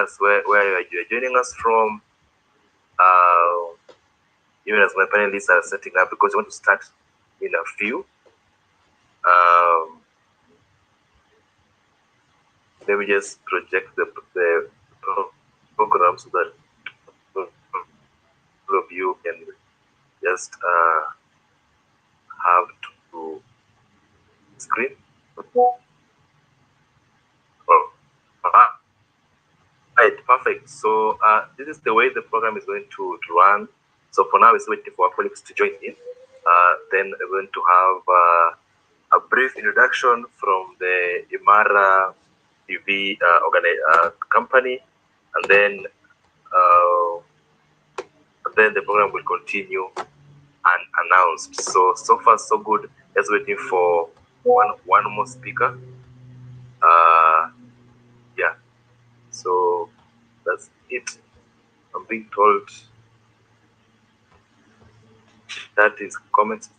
us where you're joining us from. Even as my panelists are setting up, because we want to start in a few. Let me just project the program so that all of you can just have to screen. Right, perfect. So this is the way the program is going to run. So for now, it's waiting for our colleagues to join in. Then we're going to have a brief introduction from the Imara TV company, and then the program will continue unannounced. So far so good. Just waiting for one more speaker. Yeah. So that's it. I'm being told that is comments.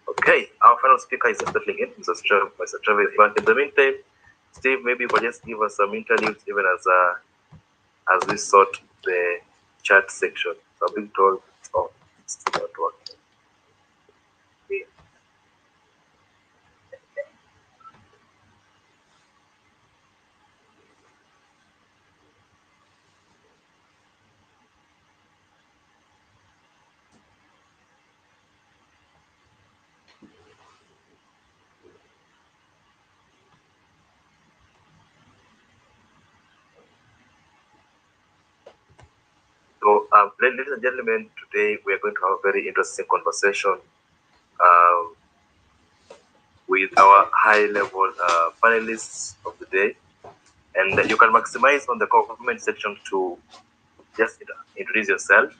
Okay, our final speaker is settling in. Mr. Trevor is back. In the meantime, Steve, maybe you can just give us some interludes, even as we sort the chat section. So I'm being told it's not working. Yeah. So, ladies and gentlemen, today we are going to have a very interesting conversation with our high-level panelists of the day. And you can maximize on the comment section to just introduce yourself.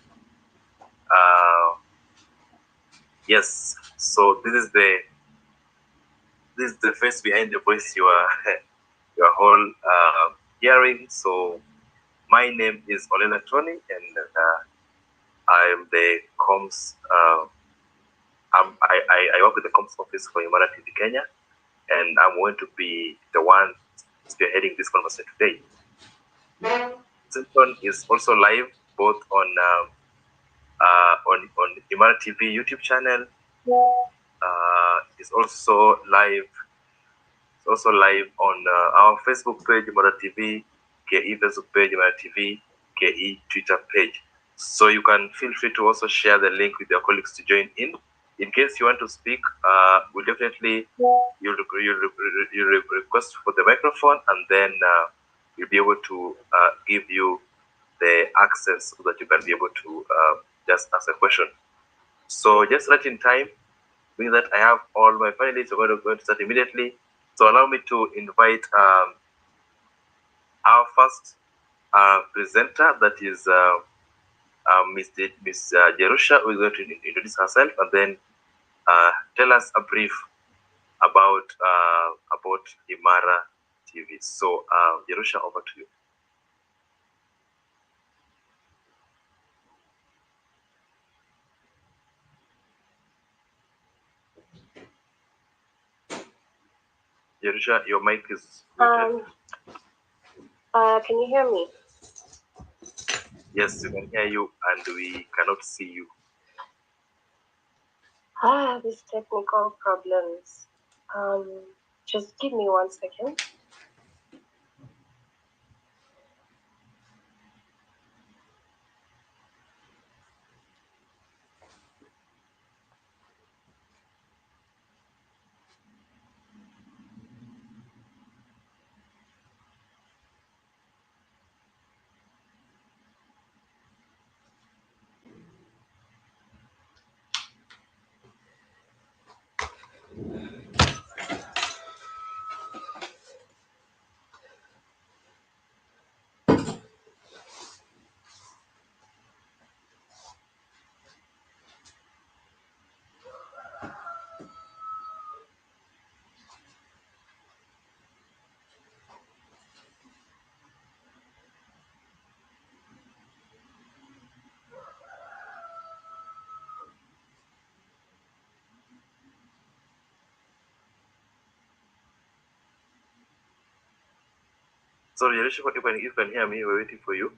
Yes, so this is the face behind the voice you are all hearing. So my name is Olela Tony, and I am the comms. I work with the comms office for Imara TV Kenya, and I'm going to be the one spearheading this conversation today. Session is also live both on Imara TV YouTube channel. It's also live. It's also live on our Facebook page, Imara TV, KE Facebook page, Imara TV, KE Twitter page. So you can feel free to also share the link with your colleagues to join in. In case you want to speak, we'll definitely you'll request for the microphone, and then we'll be able to give you the access so that you can be able to just ask a question. So just right in time, being that I have all my panelists, we're going to start immediately. So allow me to invite our first presenter, that is Miss Jerusha, who is going to introduce herself and then tell us a brief about Imara TV. So Jerusha, over to you. Jerusha, your mic is muted. Can you hear me? Yes, we can hear you, and we cannot see you. These technical problems. Just give me 1 second. Sorry, Alicia, you can hear me. We're waiting for you.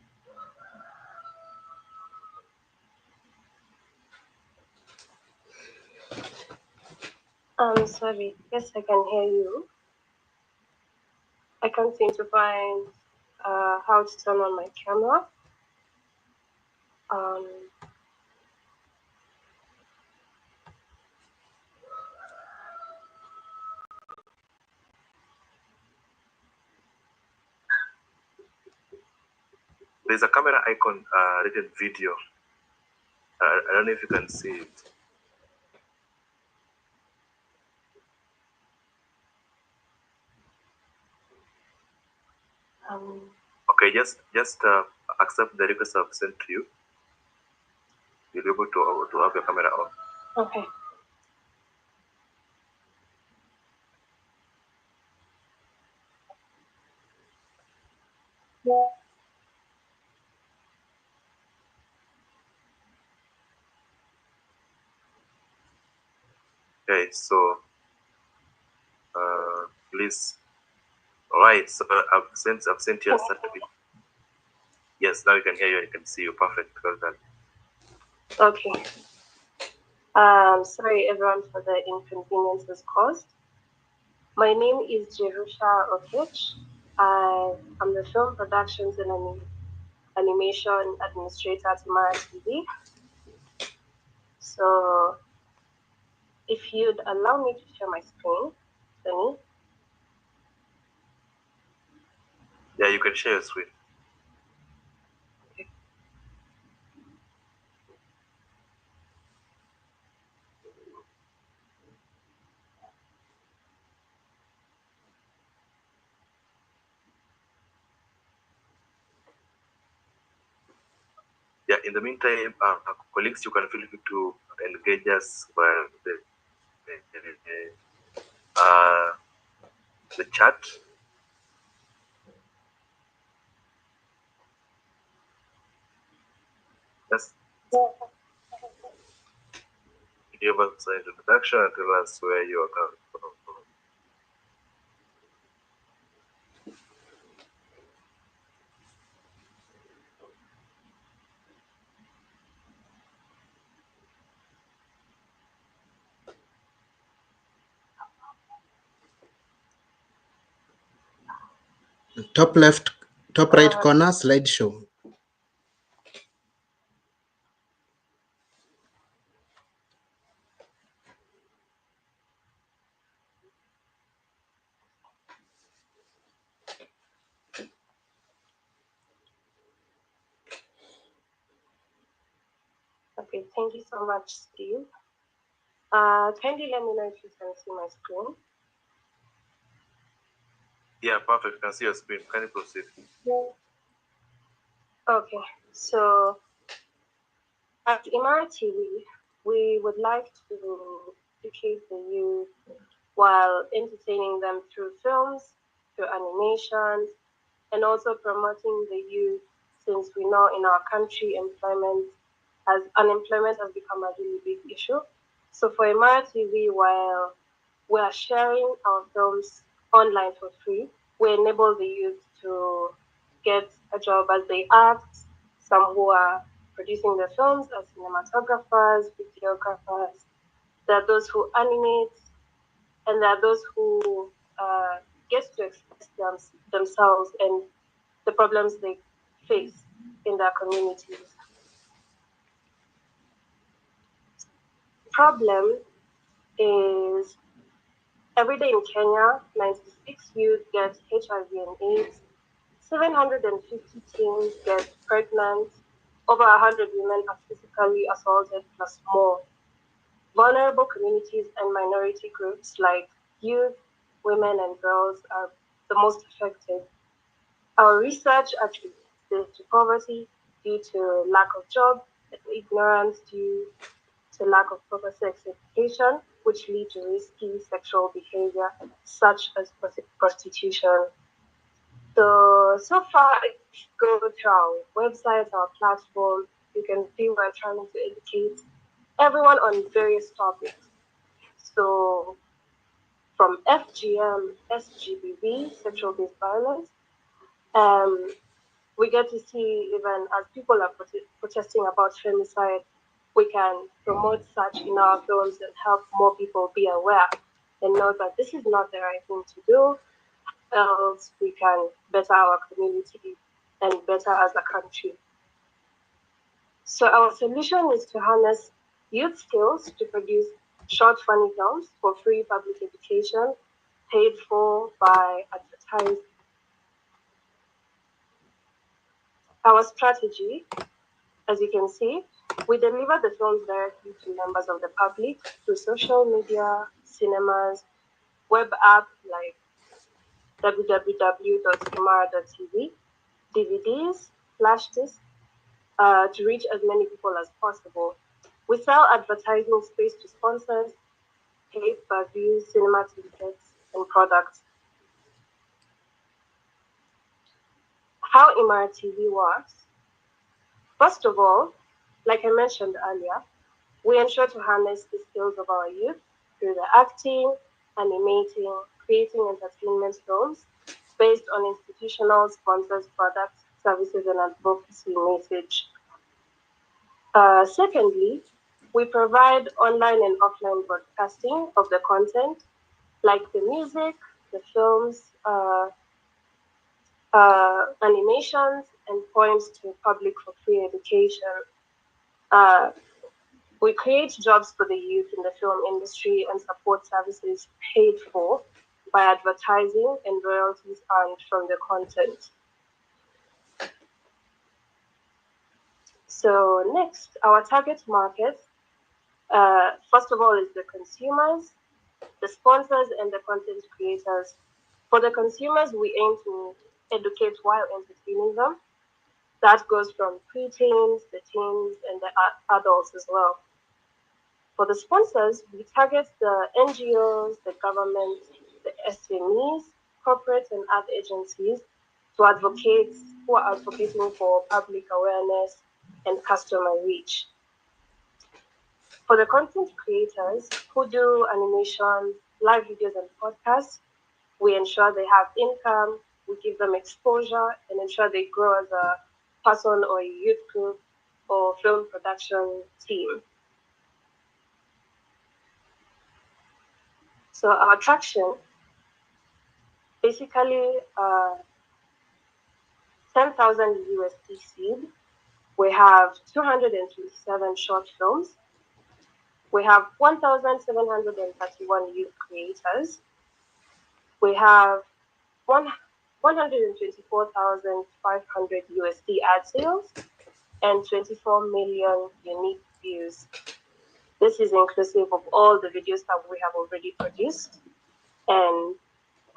I'm sorry. Yes, I can hear you. I can't seem to find how to turn on my camera. Um, There's a camera icon written video. I don't know if you can see it. Okay, just accept the request I've sent to you. You'll be able to have your camera on. okay. Okay, so please. All right, so I've sent you a certificate. Yes, now you can hear you. I can see you. Perfect. Well done. Okay. Sorry everyone for the inconveniences caused. My name is Jerusha Okech. I am the film productions and animation administrator at myriad TV. So if you'd allow me to share my screen, Tony. Yeah, you can share your screen. Yeah, in the meantime, colleagues, you can feel free to engage us via uh, the chat. Just give us an introduction and tell us where you are coming from. Top left, top right corner, slideshow. Okay, thank you so much, Steve. Kindly let me know if you can see my screen. Yeah, perfect. Can see your screen. Can you proceed? Okay, so at myriad TV, we would like to educate the youth while entertaining them through films, through animations, and also promoting the youth, since we know in our country unemployment has become a really big issue. So for myriad TV, while we are sharing our films online for free, we enable the youth to get a job as they act, some who are producing the films as cinematographers, videographers. There are those who animate, and there are those who get to express themselves and the problems they face in their communities. Problem is every day in Kenya, 96 youth get HIV and AIDS, 750 teens get pregnant, over 100 women are physically assaulted, plus more. Vulnerable communities and minority groups like youth, women, and girls are the most affected. Our research attributes this to poverty due to lack of job and ignorance due to lack of proper sex education, which lead to risky sexual behavior such as prostitution. So far, if you go to our website, our platform, you can see we're trying to educate everyone on various topics. So from FGM, SGBV, sexual based violence, We get to see, even as people are protesting about femicide, we can promote such in our films and help more people be aware and know that this is not the right thing to do, else we can better our community and better as a country. So our solution is to harness youth skills to produce short funny films for free public education, paid for by advertising. Our strategy, as you can see, we deliver the films directly to members of the public through social media, cinemas, web app like www.imara.tv, DVDs, flash discs, to reach as many people as possible. We sell advertising space to sponsors, pay per view, cinema tickets, and products. How Imara TV works? First of all, like I mentioned earlier, we ensure to harness the skills of our youth through the acting, animating, creating entertainment films based on institutional sponsors, products, services, and advocacy message. Secondly, we provide online and offline broadcasting of the content, like the music, the films, animations, and poems to public for free education. Uh, we create jobs for the youth in the film industry and support services paid for by advertising and royalties earned from the content. So next, our target market, first of all, is the consumers, the sponsors, and the content creators. For the consumers, we aim to educate while entertaining them. That goes from preteens, the teens, and the adults as well. For the sponsors, we target the NGOs, the government, the SMEs, corporate and ad agencies to advocate who are advocating for public awareness and customer reach. For the content creators who do animation, live videos, and podcasts, we ensure they have income, we give them exposure, and ensure they grow as a person or a youth group or film production team. So our traction, basically 10,000 USD seed. We have 227 short films. We have 1,731 youth creators. We have 124,500 USD ad sales and 24 million unique views. This is inclusive of all the videos that we have already produced and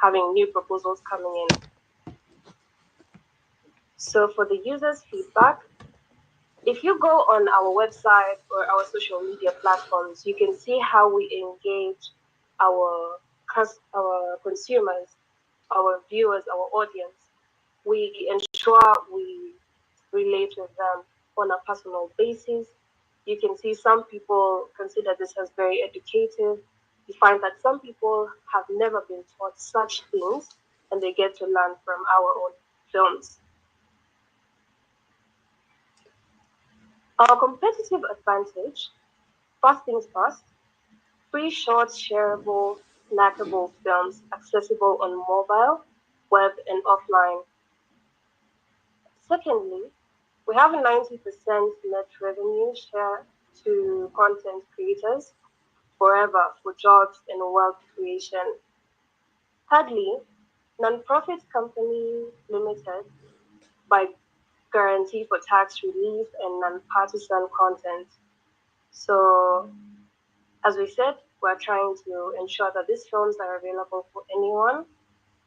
having new proposals coming in. So for the users' feedback, if you go on our website or our social media platforms, you can see how we engage our consumers, our viewers, our audience. We ensure we relate with them on a personal basis. You can see some people consider this as very educative. You find that some people have never been taught such things and they get to learn from our own films. Our competitive advantage, first things first, free short, shareable, snackable films accessible on mobile, web, and offline. Secondly, we have a 90% net revenue share to content creators forever for jobs and wealth creation. Thirdly, non-profit company limited by guarantee for tax relief and non-partisan content. So, as we said, we're trying to ensure that these films are available for anyone,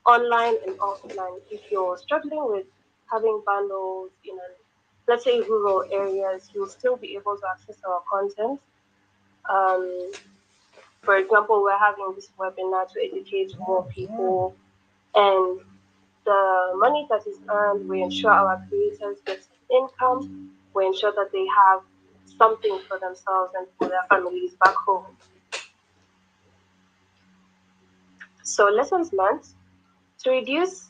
online and offline. If you're struggling with having bundles in, let's say, rural areas, you'll still be able to access our content. Um, for example, we're having this webinar to educate more people, and the money that is earned, we ensure our creators get income. We ensure that they have something for themselves and for their families back home. So lessons learned: to reduce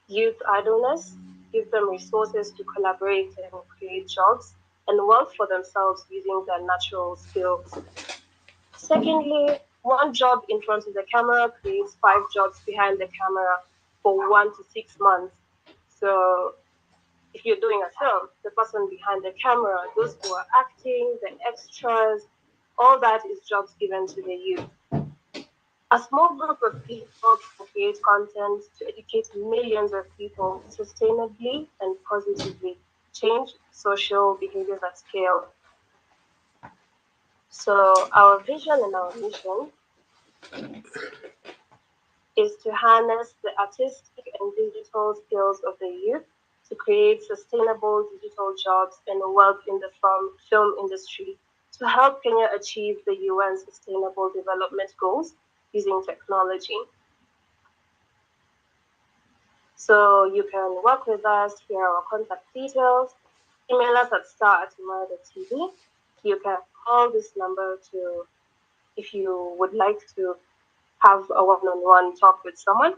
youth idleness, give them resources to collaborate and create jobs and wealth for themselves using their natural skills. Secondly, one job in front of the camera creates 5 jobs behind the camera for 1 to 6 months. So if you're doing a film, the person behind the camera, those who are acting, the extras, all that is jobs given to the youth. A small group of people can create content to educate millions of people sustainably and positively, change social behaviors at scale. So, our vision and our mission is to harness the artistic and digital skills of the youth to create sustainable digital jobs and wealth in the film industry to help Kenya achieve the UN Sustainable Development Goals using technology. So you can work with us, here are our contact details, email us at star@myriad.tv. You can call this number to if you would like to have a one-on-one talk with someone.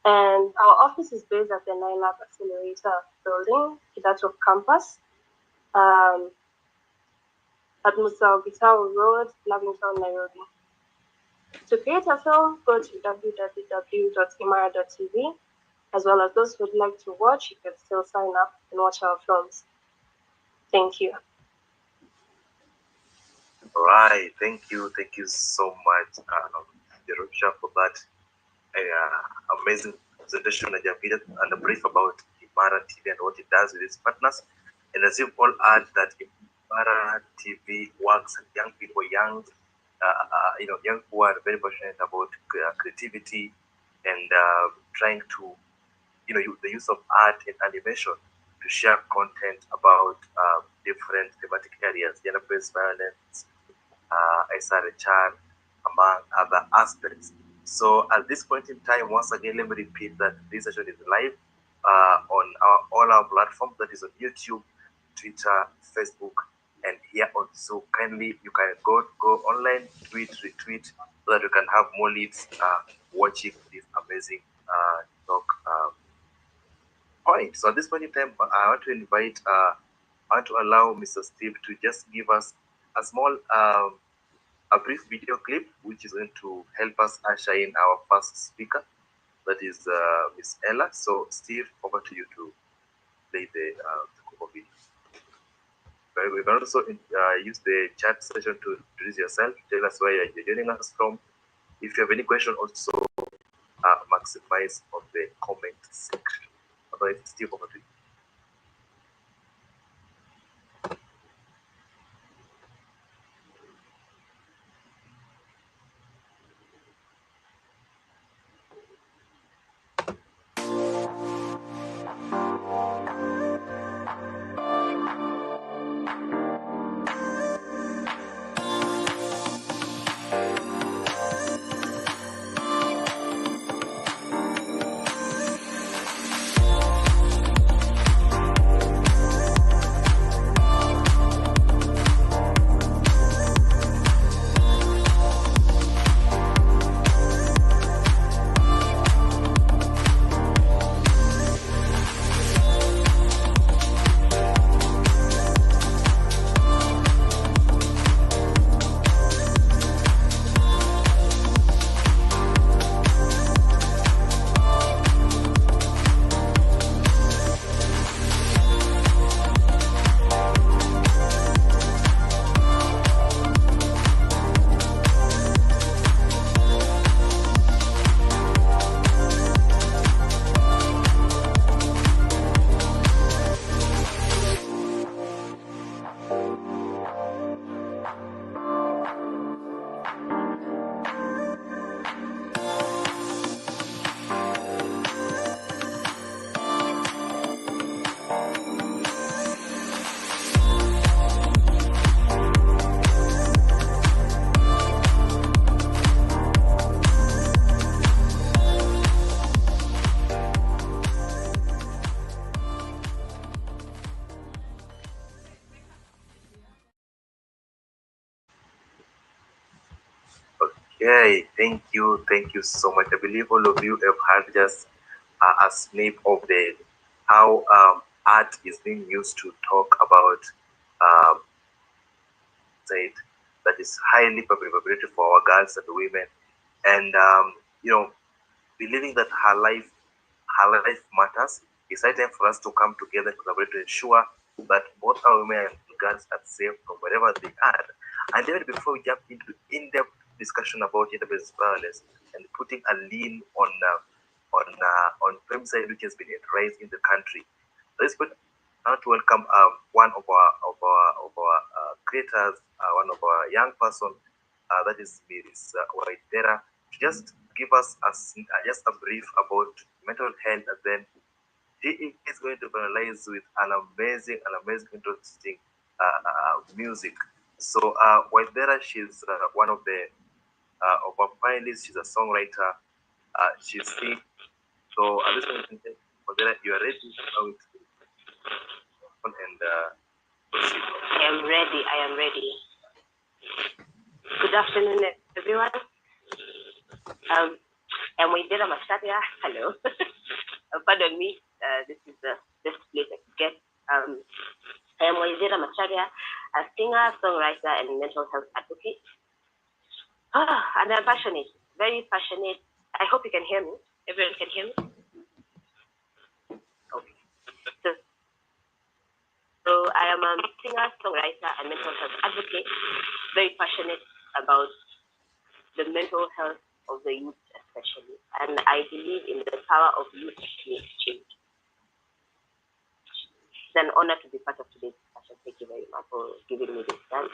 And our office is based at the NILAB Accelerator building, Kidato campus, um, at Musa Gitao Road, Lavington, Nairobi. To create a film, go to www.imara.tv. As well as those who would like to watch, you can still sign up and watch our films. Thank you. Right. Thank you so much, Jerusha, for that amazing presentation and a brief about Imara TV and what it does with its partners. And as you've all heard, that Imara TV works with young people, young who are very passionate about creativity and trying to, the use of art and animation to share content about different thematic areas, gender-based violence, SRHR, among other aspects. So at this point in time, once again, let me repeat that this session is live on all our platforms, that is on YouTube, Twitter, Facebook, and here on Zoom. Kindly, you can go online, tweet, retweet, so that you can have more leads watching this amazing talk. All right, so at this point in time, I want to invite, I want to allow Mr. Steve to just give us a small a brief video clip which is going to help us usher in our first speaker, that is Miss Ella. So, Steve, over to you to play the video. We can also use the chat session to introduce yourself, tell us where you're joining us from. If you have any question, also maximize on the comment section. Otherwise, Steve, over to you. Okay, thank you so much. I believe all of you have heard just a snip of the how art is being used to talk about said that is highly perpetuated for our girls and women, and believing that her life matters. It's high time for us to come together and collaborate to ensure that both our women and girls are safe from wherever they are. And even before we jump into in-depth discussion about gender-based violence and putting a lean on femicide, which has been a rise in the country, let's put now to welcome one of our creators, one of our young person, that is Miss Waitera, to just give us just a brief about mental health, and then he is going to finalize with an amazing, interesting music. So Waitera, she's one of our finalists. She's a songwriter. She's sick. So at this point, Waitera, you are ready now and proceed. I am ready. Good afternoon, everyone. I'm Waidera Masharia. Hello. Pardon me. This is the best place I could get. I am Waidera Masharia, a singer, songwriter, and mental health advocate. And I'm passionate, very passionate. I hope you can hear me. Everyone can hear me? Okay. So I am a singer, songwriter, and mental health advocate, very passionate about the mental health of the youth especially. And I believe in the power of youth to make change. It's an honor to be part of today's discussion. Thank you very much for giving me this time.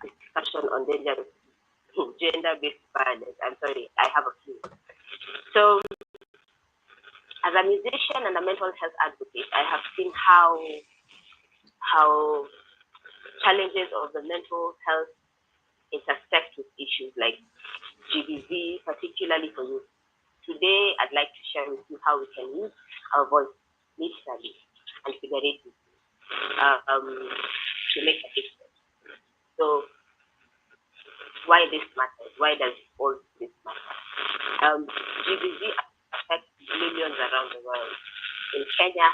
Discussion on gender-based violence. I'm sorry, I have a few. So, as a musician and a mental health advocate, I have seen how challenges of the mental health intersect with issues like GBV, particularly for youth. Today, I'd like to share with you how we can use our voice literally and figuratively to make a difference. So, why this matters? Why does all this matter? GBV affects millions around the world. In Kenya,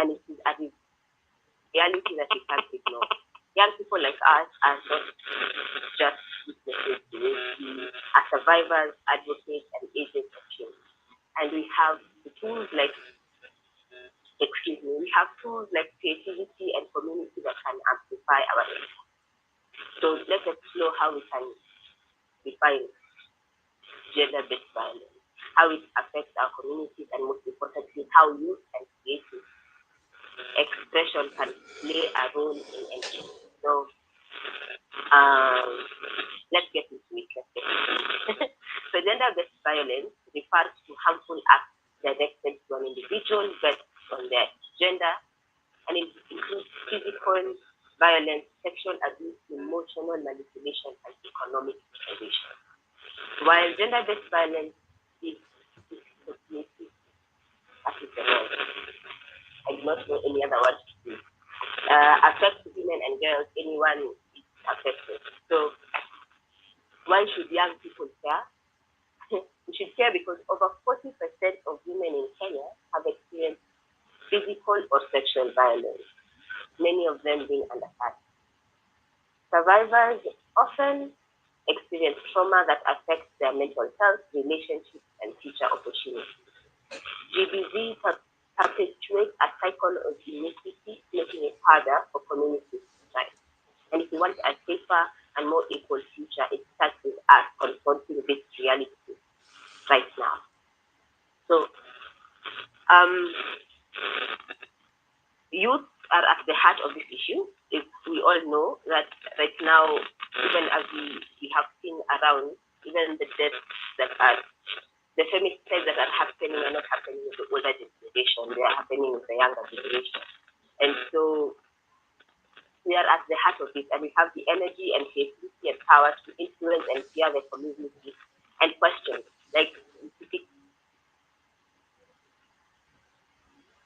and it is a reality that we can't ignore. Young people like us are not just witnesses to it. We are survivors, advocates, and agents of change. And we have the tools like, we have tools like creativity and community that can amplify our impact. So let's explore how we can define gender-based violence, how it affects our communities, and most importantly, how youth and creative expression can play a role in entry. So let's get into it. So gender-based violence refers to harmful acts directed to an individual based on their gender, and it includes physical violence, sexual abuse, emotional manipulation, and economic deprivation. While gender-based violence is discriminative, that is the word. I do not know any other word to use. Affects women and girls, anyone is affected. So why should young people care? We should care because over 40% of women in Kenya have experienced physical or sexual violence, many of them being underpassed. Survivors often experience trauma that affects their mental health, relationships, and future opportunities. GBV perpetuates a cycle of inequity, making it harder for communities to thrive. And if we want a safer and more equal future, it starts with us confronting this reality right now. So, youth are at the heart of this issue. If we all know that right now, even as we have seen around, even the deaths that are, the femicides that are happening are not happening with the older generation, they are happening with the younger generation. And so we are at the heart of it, and we have the energy and creativity and power to influence and steer the community and question, like,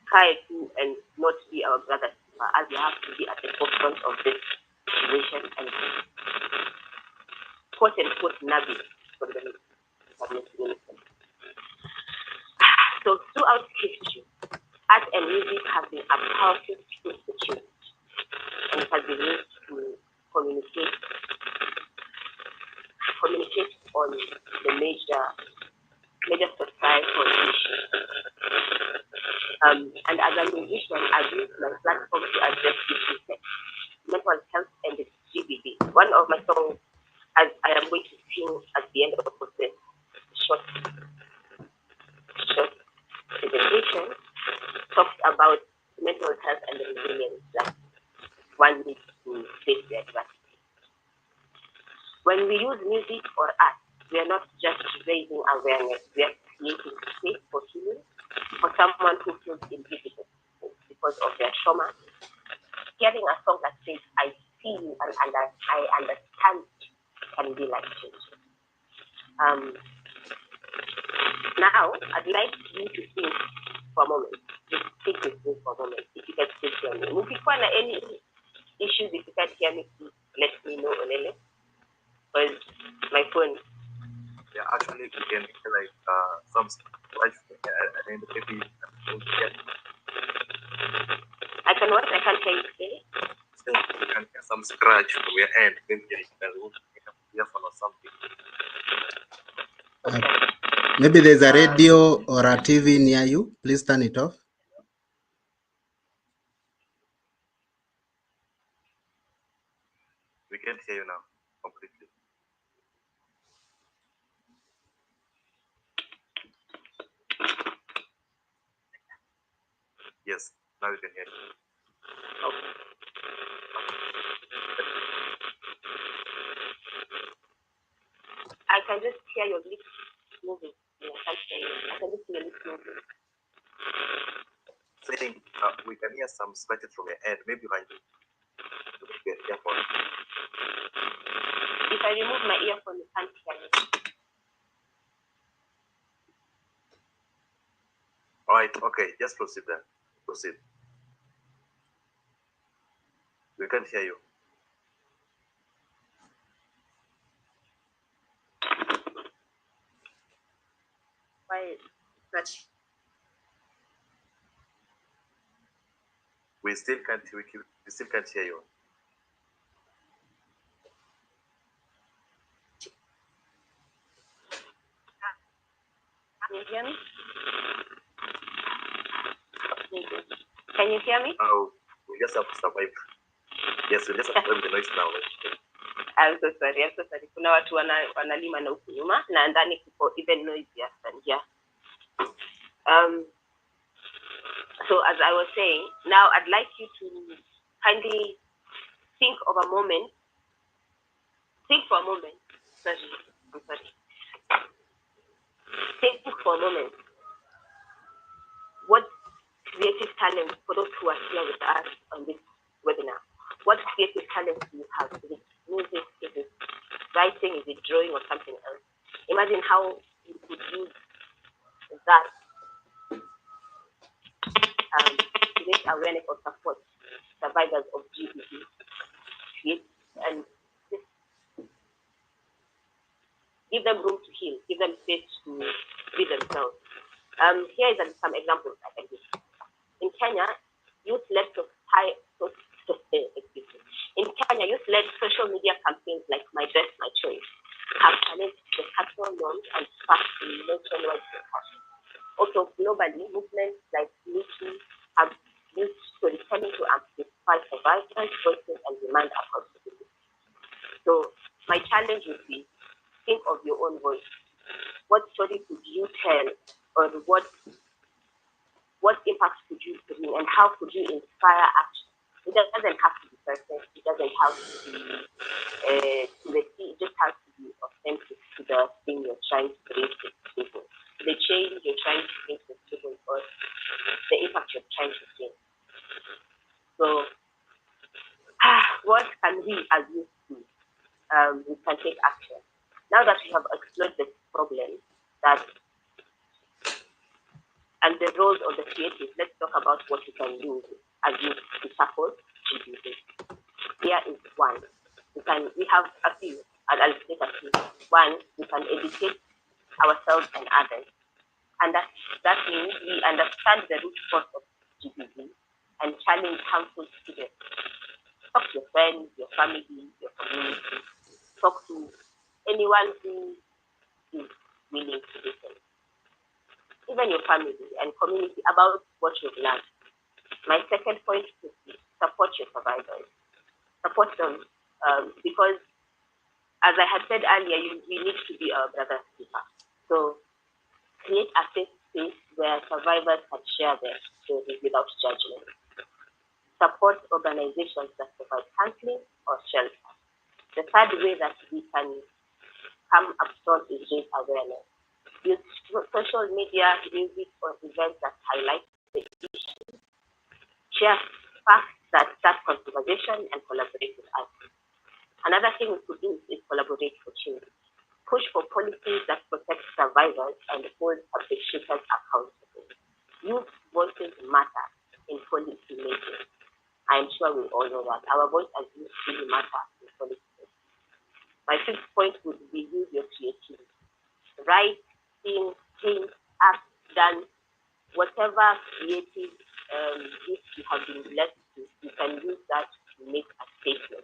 try to and not be our brothers, as we have to be at the forefront of this situation and quote unquote navigate for the So throughout history, art and music have been a powerful tool for change, and it has been used to communicate on the major societal issues. And as a musician, I've used my platform to address issues like mental health and the GBD. One of my songs, as I am going to sing at the end of this short presentation, talks about mental health and the resilience that one needs to face the adversity. When we use music or art, we are not just raising awareness, we are creating space for healing for someone who feels invisible because of their trauma. Hearing a song that says, I see you and I understand you can be life changing. Now, I'd like you to think for a moment. Just think with me for a moment. If you can still hear me. If you find any issues, if you can't hear me, please let me know, Olele. Because my phone. Yeah, actually, we can like some slides and then maybe I can what? I can't hear you say. So we can hear some scratch from your end. Maybe you can earphone or something. Maybe there's a radio or a TV near you. Please turn it off. We can't hear you now completely. Yes, now we can hear you. I can just hear your lips moving. I can't hear you. I can just hear your lips moving. Saying we can hear some scratches from your end. Maybe you can get earphone. If I remove my earphone, you can't hear me. All right, okay, just proceed then. Proceed. We can't hear you. Why? But We still can't hear you. can you hear me? Can you hear me? Oh, we just have to survive. Yes, we just have to survive the noise now. I'm so sorry. Kuna watu wanalima na huku nyuma na ndani kuko even noisier than here. So as I was saying, now I'd like you to kindly think of a moment. Think for a moment. Sorry, I'm sorry. Think for a moment. What creative talent, for those who are here with us on this webinar, what creative talent do you have? Is it music? Is it writing? Is it drawing or something else? Imagine how you could use that to make awareness or support survivors of GBV and give them room to heal, give them space to be themselves. Here is some examples I can give. In Kenya, youth-led social media campaigns like My Dress, My Choice have challenged the cultural norms and sparked nationwide discussion. Also, globally, movements like Me Too have used storytelling to amplify survivors' voices and demand accountability. So, my challenge would be, think of your own voice. What story could you tell, or what impact could you bring, and how could you inspire action? It doesn't have to be perfect. It doesn't have to be it just has to be authentic to the thing you're trying to bring to the table, the change you're trying to bring to the table, or the impact you're trying to bring. So, what can we as youth do? We can take action. Now that we have explored the problem and the roles of the creative, let's talk about what we can do as youth to tackle GBV. Here is one. We have a few, and I'll take a few. One, we can educate ourselves and others. And that means we understand the root cause of GBV and challenge harmful students. Talk to your friends, your family, your community. Talk to anyone who is willing to listen. Even your family and community about what you've learned. My second point is to support your survivors. Support them because, as I had said earlier, we need to be a brother's keeper. So create a safe space where survivors can share their stories without judgment. Support organizations that provide counseling or shelter. The third way that we can come up front is raise awareness. Use social media, music, or events that highlight the issue. Share facts that start conversation and collaborate with others. Another thing we could do is collaborate for change. Push for policies that protect survivors and hold perpetrators accountable. Youth voices matter in policy making. I'm sure we all know that. Our voice as youth really matters in policy making. My fifth point would be use your creativity. Write, sing, paint, act, dance, whatever creative gift you have been blessed with, you can use that to make a statement.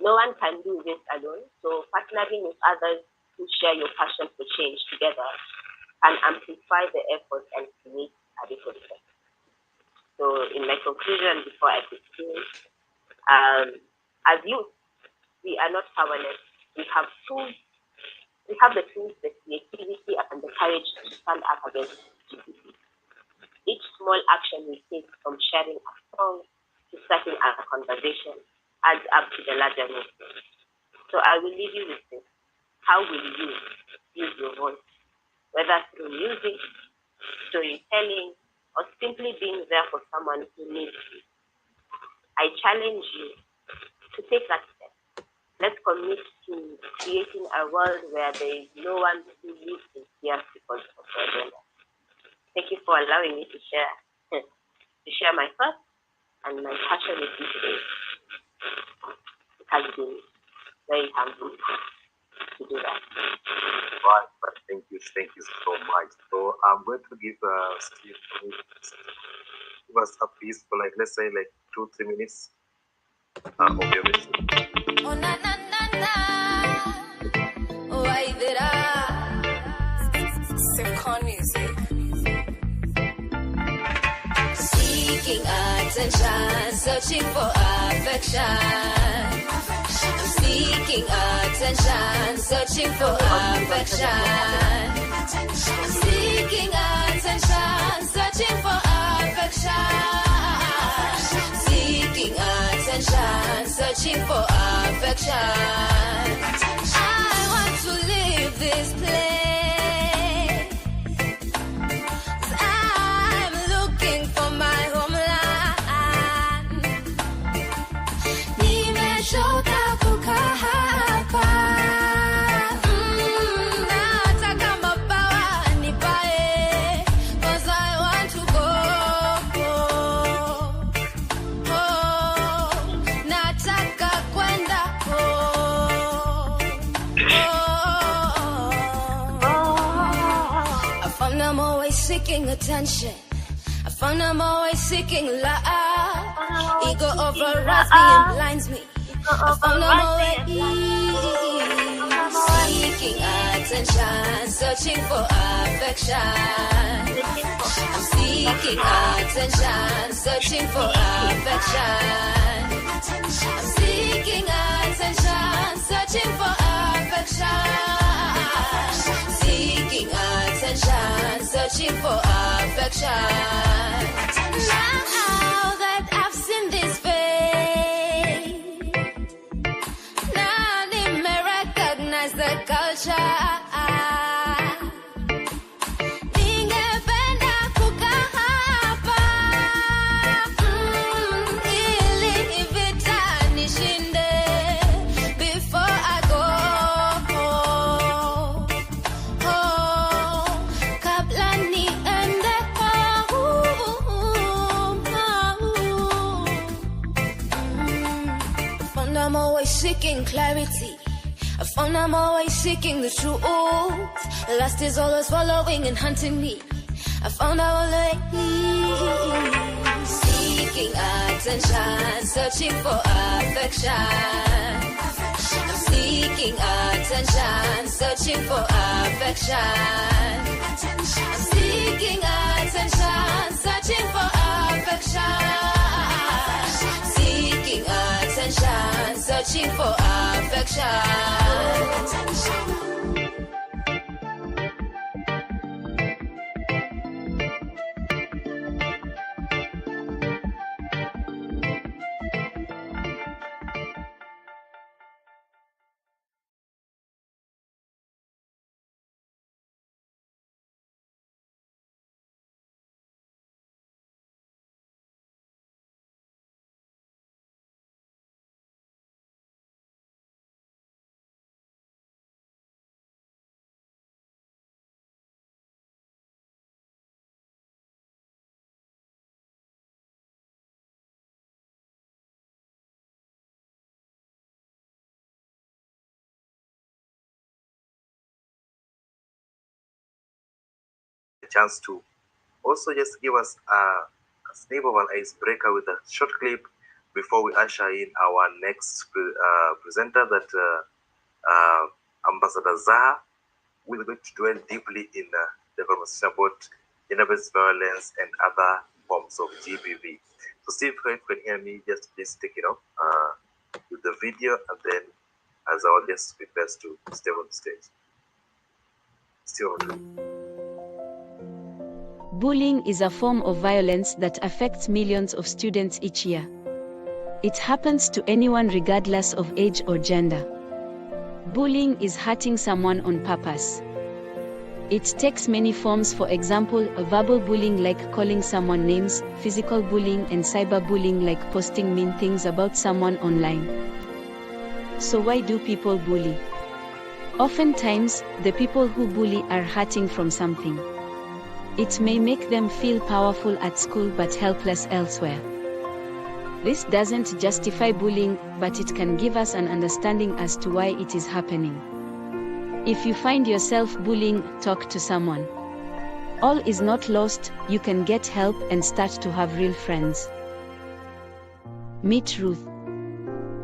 No one can do this alone, so partnering with others who share your passion for change together can amplify the effort and create a ripple effect. So in my conclusion, before I continue, as youth, we are not powerless. We have tools. We have the tools, the creativity, and the courage to stand up against GBV. Each small action we take, from sharing a song to starting a conversation, adds up to the larger movement. So I will leave you with this. How will you use your voice? Whether through music, storytelling, or simply being there for someone who needs you. I challenge you to take that step. Let's commit to creating a world where there is no one who lives in fear because of their gender. Thank you for allowing me to share my thoughts and my passion with you today. It has been very humbling to do that. Right, but thank you so much. So I'm going to give Steve give us a piece for let's say 2-3 minutes of your message. Oh na na na na, why did Simcon music? Seeking attention, searching for affection. I'm seeking attention, searching for affection. I'm seeking attention, searching for affection. Seeking attention, searching for affection. I want to leave this place. I'm looking for my homeland. Nimechoka kukaa hapa. Nataka mabawa nipae, 'cause I want to go. Nataka kwenda I found I'm always seeking attention. I found I'm always seeking love. Ego overrides me and blinds me. I found I'm always seeking attention, searching for affection. I'm seeking attention, searching for affection. I'm seeking attention, searching for affection. Seeking attention, searching for affection. Now that I've seen this face, now they may recognize the culture. Ningependa kukaa hapa, ili vita nishinde before I go. Kabla niende I found I'm always seeking clarity. I found I'm always seeking the truth. Lust is always following and hunting me. I found out lately, seeking attention, searching for affection. I'm seeking attention, searching for affection. I'm seeking attention, searching for affection. Seeking attention, searching for affection. A chance to also just give us a snip of an icebreaker with a short clip before we usher in our next presenter, that Ambassador Zaha will going to dwell deeply in the conversation about gender-based violence and other forms of GBV. So Steve, if you can hear me, just please take it off with the video, and then as our guest prepares to step on the stage. Still on. Bullying is a form of violence that affects millions of students each year. It happens to anyone regardless of age or gender. Bullying is hurting someone on purpose. It takes many forms, for example, verbal bullying like calling someone names, physical bullying, and cyberbullying like posting mean things about someone online. So why do people bully? Oftentimes, the people who bully are hurting from something. It may make them feel powerful at school but helpless elsewhere. This doesn't justify bullying, but it can give us an understanding as to why it is happening. If you find yourself bullying, talk to someone. All is not lost, you can get help and start to have real friends. Meet Ruth.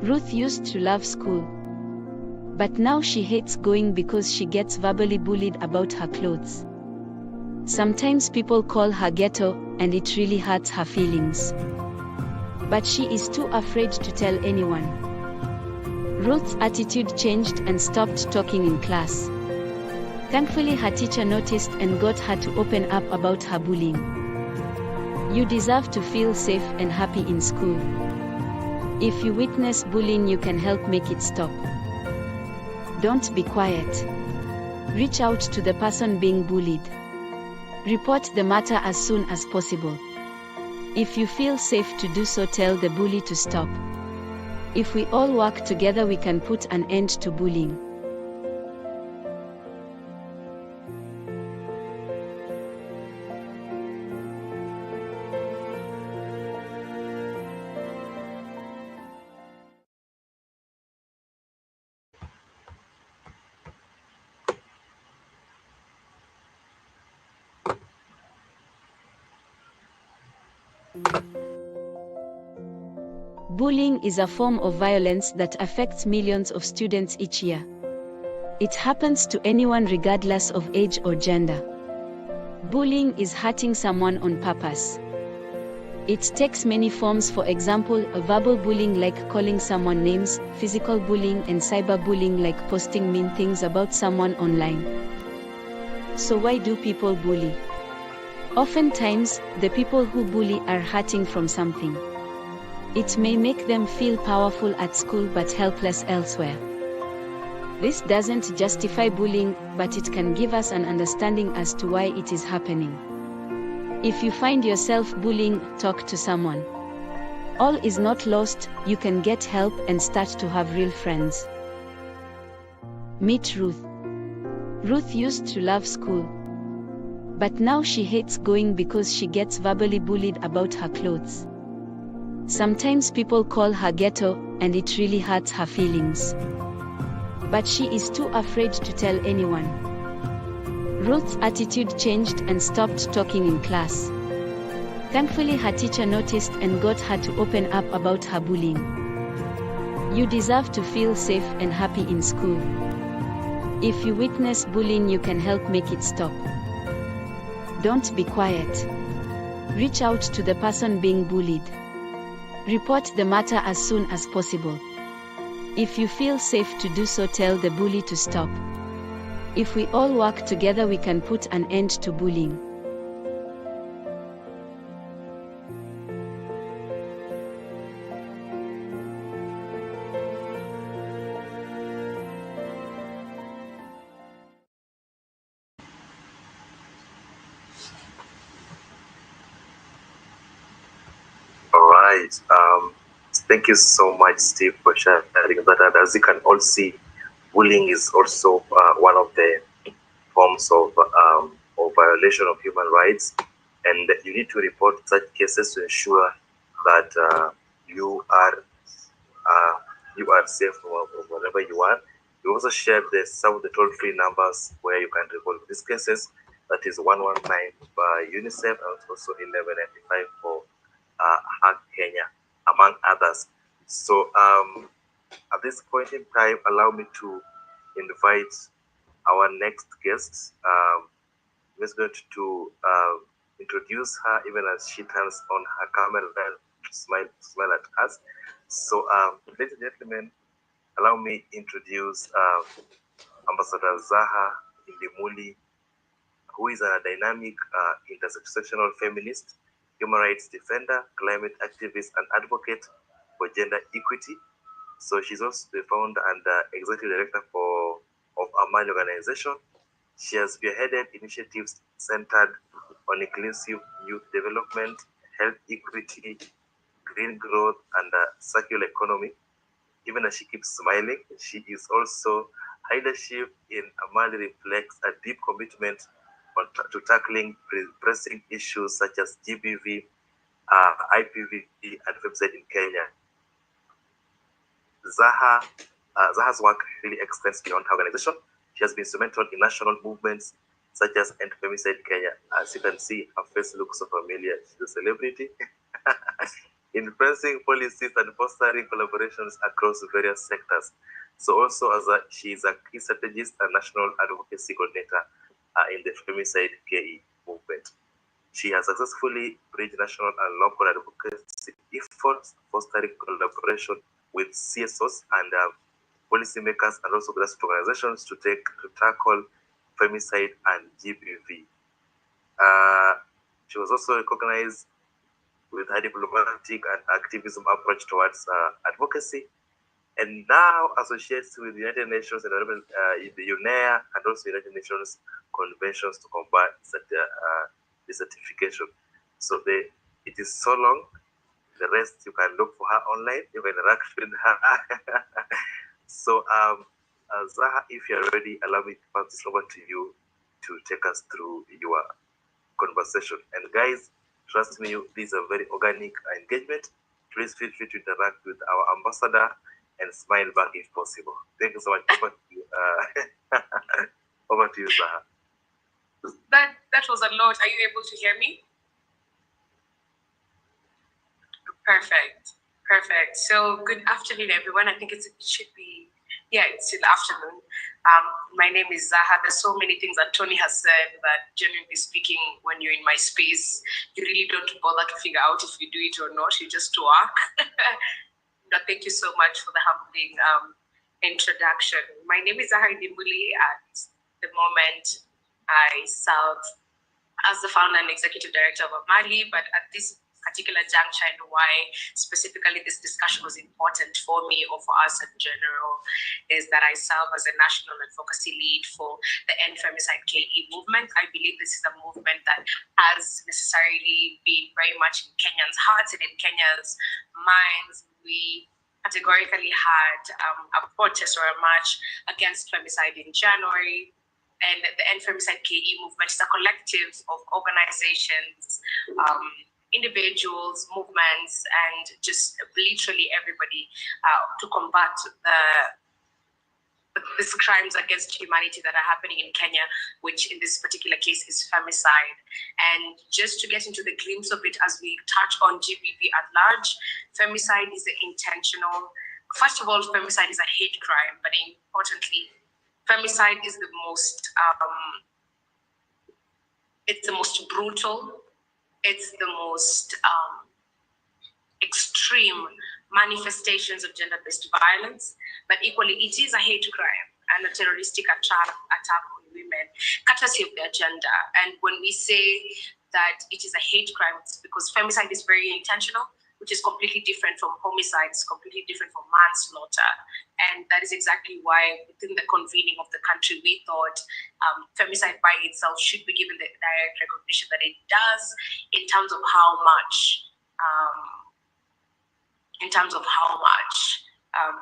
Ruth used to love school. But now she hates going because she gets verbally bullied about her clothes. Sometimes people call her ghetto, and it really hurts her feelings. But she is too afraid to tell anyone. Ruth's attitude changed and stopped talking in class. Thankfully, her teacher noticed and got her to open up about her bullying. You deserve to feel safe and happy in school. If you witness bullying, you can help make it stop. Don't be quiet. Reach out to the person being bullied. Report the matter as soon as possible. If you feel safe to do so, tell the bully to stop. If we all work together, we can put an end to bullying. Bullying is a form of violence that affects millions of students each year. It happens to anyone regardless of age or gender. Bullying is hurting someone on purpose. It takes many forms, for example, verbal bullying like calling someone names, physical bullying, and cyberbullying like posting mean things about someone online. So why do people bully? Oftentimes, the people who bully are hurting from something. It may make them feel powerful at school but helpless elsewhere. This doesn't justify bullying, but it can give us an understanding as to why it is happening. If you find yourself bullying, talk to someone. All is not lost, you can get help and start to have real friends. Meet Ruth. Ruth used to love school. But now she hates going because she gets verbally bullied about her clothes. Sometimes people call her ghetto, and it really hurts her feelings. But she is too afraid to tell anyone. Ruth's attitude changed and stopped talking in class. Thankfully, her teacher noticed and got her to open up about her bullying. You deserve to feel safe and happy in school. If you witness bullying, you can help make it stop. Don't be quiet. Reach out to the person being bullied. Report the matter as soon as possible. If you feel safe to do so, tell the bully to stop. If we all work together, we can put an end to bullying. All right. Thank you so much, Steve, for sharing that. And as you can all see, bullying is also one of the forms of violation of human rights, and you need to report such cases to ensure that you are safe from wherever you are. We also shared some of the toll-free numbers where you can report these cases. That is 119 by UNICEF and also 1195 for Hack Kenya, among others. So at this point in time, allow me to invite our next guest. I'm just going to introduce her even as she turns on her camera and smile at us. So, ladies and gentlemen, allow me introduce Ambassador Zaha Indimuli, who is a dynamic intersectional feminist, human rights defender, climate activist, and advocate for gender equity. So she's also the founder and executive director of Amani organization. She has spearheaded initiatives centered on inclusive youth development, health equity, green growth, and circular economy. Even as she keeps smiling, she is also leadership in Amani reflects a deep commitment to tackling pressing issues such as GBV, IPVP, and femicide in Kenya. Zaha's work really extends beyond her organization. She has been instrumental in national movements such as End Femicide Kenya. As you can see, her face looks so familiar. She's a celebrity. Influencing policies and fostering collaborations across various sectors. So also she is a key strategist and national advocacy coordinator in the Femicide KE movement. She has successfully bridged national and local advocacy efforts, fostering collaboration with CSOs and policymakers and also grassroots organizations to tackle femicide and GBV. She was also recognized with her diplomatic and activism approach towards advocacy, and now associates with the United Nations and the UNEA and also United Nations conventions to combat desertification. So it is so long. The rest you can look for her online, you can interact with her. So Zaha, if you're ready, allow me to pass this over to you to take us through your conversation. And guys, trust me, this is a very organic engagement. Please feel free to interact with our ambassador and smile back if possible. Thank you so much. Over to you, over to you, Zaha. That was a lot. Are you able to hear me? Perfect. So good afternoon, everyone. I think it should be, it's still afternoon. My name is Zaha. There's so many things that Tony has said that, genuinely speaking, when you're in my space, you really don't bother to figure out if you do it or not. You just work. But thank you so much for the humbling introduction. My name is Zaha Indimuli. At the moment, I serve as the founder and executive director of Amali, but at this particular juncture and why specifically this discussion was important for me or for us in general is that I serve as a national advocacy lead for the End Femicide KE movement. I believe this is a movement that has necessarily been very much in Kenyans' hearts and in Kenyans' minds. We categorically had a protest or a march against femicide in January. And the End Femicide KE movement is a collective of organizations, individuals, movements, and just literally everybody to combat the these crimes against humanity that are happening in Kenya, which in this particular case is femicide. And just to get into the glimpse of it as we touch on GBV at large, femicide is intentional. First of all, femicide is a hate crime, but importantly, femicide is the most, it's the most brutal, it's the most extreme manifestations of gender-based violence, but equally it is a hate crime and a terroristic attack on women, courtesy of their gender. And when we say that it is a hate crime, it's because femicide is very intentional, which is completely different from homicide, it's completely different from manslaughter. And that is exactly why within the convening of the country, we thought femicide by itself should be given the direct recognition that it does in terms of how much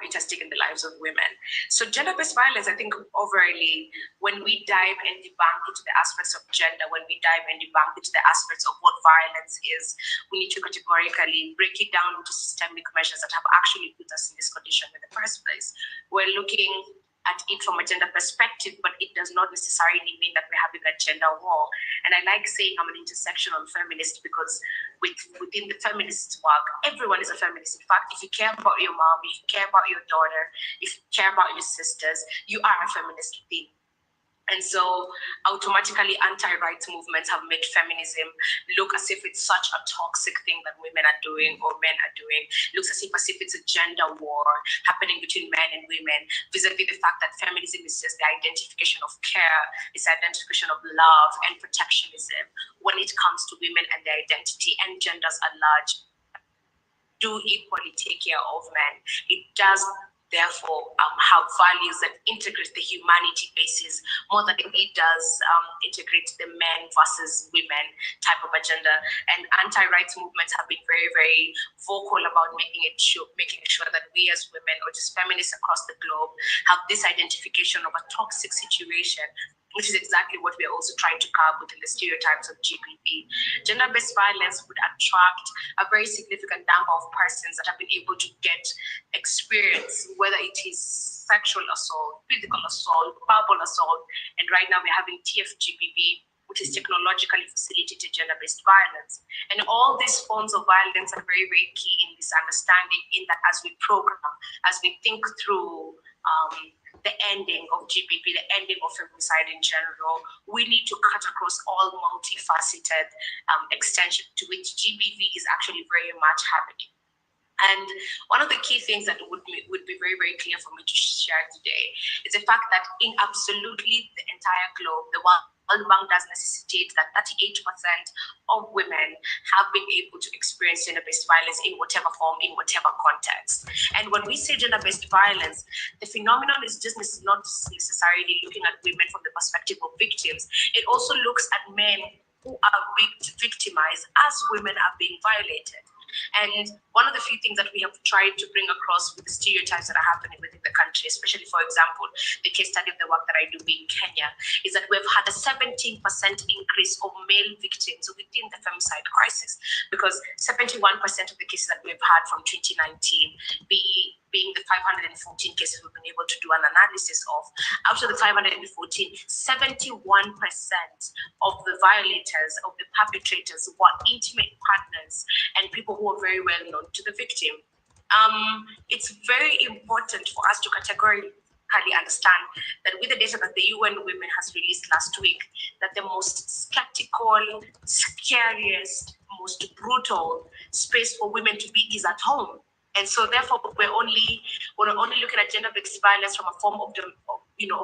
it has taken the lives of women. So gender-based violence, I think overally, when we dive and debunk into the aspects of gender, when we dive and debunk into the aspects of what violence is, we need to categorically break it down into systemic measures that have actually put us in this condition in the first place. We're looking at it from a gender perspective, but it does not necessarily mean that we're having a gender war. And I like saying I'm an intersectional feminist because within the feminist work, everyone is a feminist. In fact, if you care about your mom, if you care about your daughter, if you care about your sisters, you are a feminist within. And so automatically anti-rights movements have made feminism look as if it's such a toxic thing that women are doing or men are doing. Looks as if it's a gender war happening between men and women, vis-a-vis the fact that feminism is just the identification of care, it's the identification of love and protectionism when it comes to women and their identity and genders at large do equally take care of men. It does therefore have values that integrate the humanity basis more than it does integrate the men versus women type of agenda. And anti-rights movements have been very, very vocal about making sure that we as women or just feminists across the globe have this identification of a toxic situation, which is exactly what we're also trying to curb within the stereotypes of GBV. Gender-based violence would attract a very significant number of persons that have been able to get experience, whether it is sexual assault, physical assault, verbal assault, and right now we're having TFGBV, which is technologically facilitated gender-based violence. And all these forms of violence are very, very key in this understanding, in that as we program, as we think through the ending of GBV, the ending of femicide in general, we need to cut across all multifaceted extension to which GBV is actually very much happening. And one of the key things that would be very, very clear for me to share today is the fact that in absolutely the entire globe, the World Bank does necessitate that 38% of women have been able to experience gender-based violence in whatever form, in whatever context. And when we say gender-based violence, the phenomenon is just not necessarily looking at women from the perspective of victims. It also looks at men who are victimized as women are being violated. And one of the few things that we have tried to bring across with the stereotypes that are happening within the country, especially, for example, the case study of the work that I do in Kenya, is that we've had a 17% increase of male victims within the femicide crisis, because 71% of the cases that we've had from 2019, being the 514 cases we've been able to do an analysis of, out of the 514, 71% of the violators, of the perpetrators were intimate partners and people who are very well known to the victim. It's very important for us to categorically understand that with the data that the UN Women has released last week, that the most skeptical, scariest, most brutal space for women to be is at home. And so therefore we're only looking at gender-based violence from a form of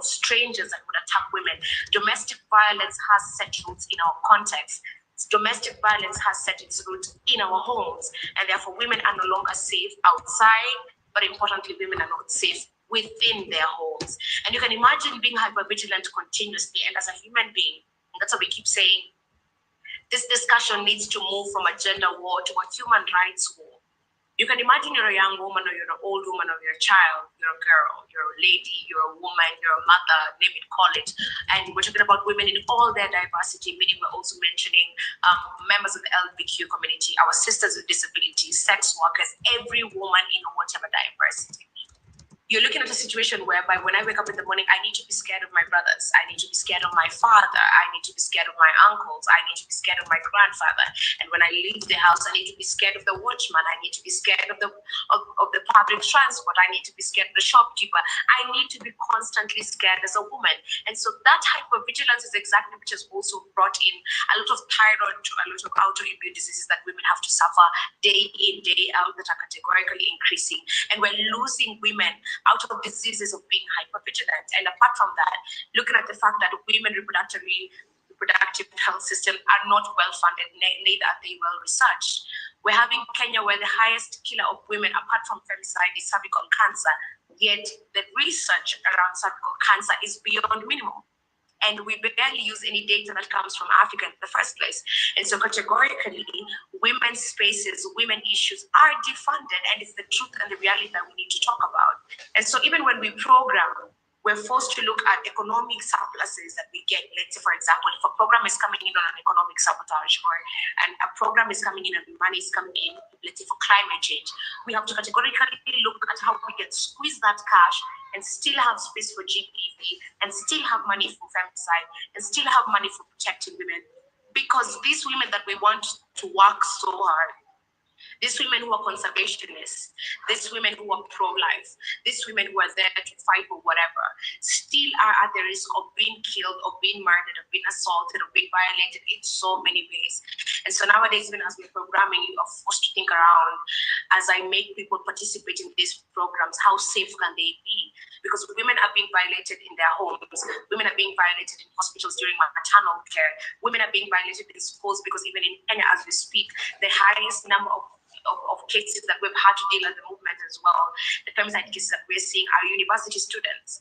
strangers that would attack women. Domestic violence has set roots in our context. Domestic violence has set its roots in our homes, and therefore women are no longer safe outside, but importantly, women are not safe within their homes. And you can imagine being hypervigilant continuously, and as a human being, that's what we keep saying, this discussion needs to move from a gender war to a human rights war. You can imagine you're a young woman, or you're an old woman, or you're a child, you're a girl, you're a lady, you're a woman, you're a mother, name it, call it. And we're talking about women in all their diversity, meaning we're also mentioning members of the LGBTQ community, our sisters with disabilities, sex workers, every woman in whatever diversity. you're looking at a situation whereby when I wake up in the morning, I need to be scared of my brothers. I need to be scared of my father. I need to be scared of my uncles. I need to be scared of my grandfather. And when I leave the house, I need to be scared of the watchman. I need to be scared of the public transport. I need to be scared of the shopkeeper. I need to be constantly scared as a woman. And so that type of vigilance is exactly which has also brought in a lot of thyroid to a lot of autoimmune diseases that women have to suffer day in, day out, that are categorically increasing. And we're losing women out of diseases of being hypervigilant. And apart from that, looking at the fact that women reproductive health systems are not well funded, neither are they well researched. We're having Kenya where the highest killer of women, apart from femicide, is cervical cancer. Yet the research around cervical cancer is beyond minimum. And we barely use any data that comes from Africa in the first place. And so categorically, women's spaces, women issues are defunded, and it's the truth and the reality that we need to talk about. And so even when we program, we're forced to look at economic surpluses that we get. Let's say, for example, if a program is coming in on an economic sabotage, and a program is coming in and money is coming in, let's say for climate change, we have to categorically look at how we can squeeze that cash and still have space for GPV, and still have money for femicide, and still have money for protecting women. Because these women that we want to work so hard, these women who are conservationists, these women who are pro-life, these women who are there to fight for whatever, still are at the risk of being killed, of being murdered, of being assaulted, of being violated in so many ways. And so nowadays, even as we're programming, you are forced to think around, as I make people participate in these programs, how safe can they be? Because women are being violated in their homes, women are being violated in hospitals during maternal care, women are being violated in schools, because even in Kenya, as we speak, the highest number of cases that we've had to deal with the movement as well, the femicide cases that we're seeing are university students.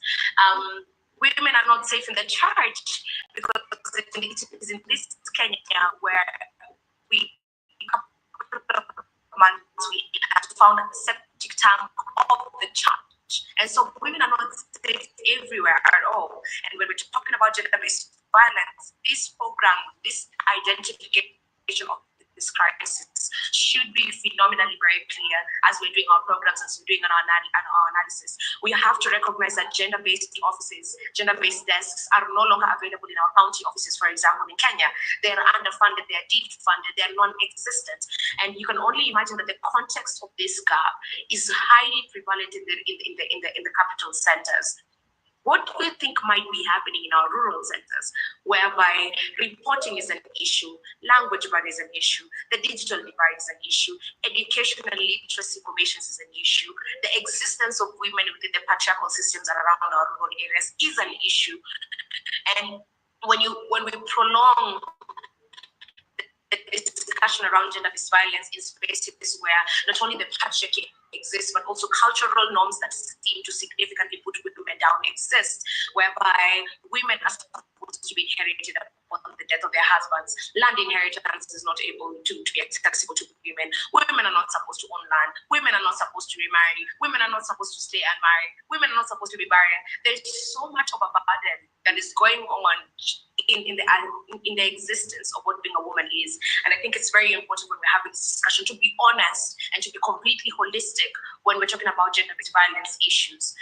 Women are not safe in the church, because it is in this Kenya where we had found a septic tank of the church. And so women are not safe everywhere at all. And when we're talking about gender-based violence, this program, this identification of this crisis should be phenomenally very clear as we're doing our programs, as we're doing our analysis. We have to recognize that gender-based offices, gender-based desks are no longer available in our county offices, for example, in Kenya. They're underfunded, they're defunded, they're non-existent. And you can only imagine that the context of this gap is highly prevalent in the capital centers. What do you think might be happening in our rural centers, whereby reporting is an issue, language barrier is an issue, the digital divide is an issue, educational literacy formations is an issue, the existence of women within the patriarchal systems around our rural areas is an issue. And when we prolong the discussion around gender-based violence in spaces where not only the patriarchy exists, but also cultural norms that seem to significantly put women down exist, whereby women are supposed to be inherited upon the death of their husbands. Land inheritance is not able to be accessible to women. Women are not supposed to own land. Women are not supposed to remarry. Women are not supposed to stay unmarried. Women are not supposed to be buried. There's so much of a burden that is going on in the existence of what being a woman is. And I think it's very important when we're having this discussion to be honest and to be completely holistic when we're talking about gender-based violence issues.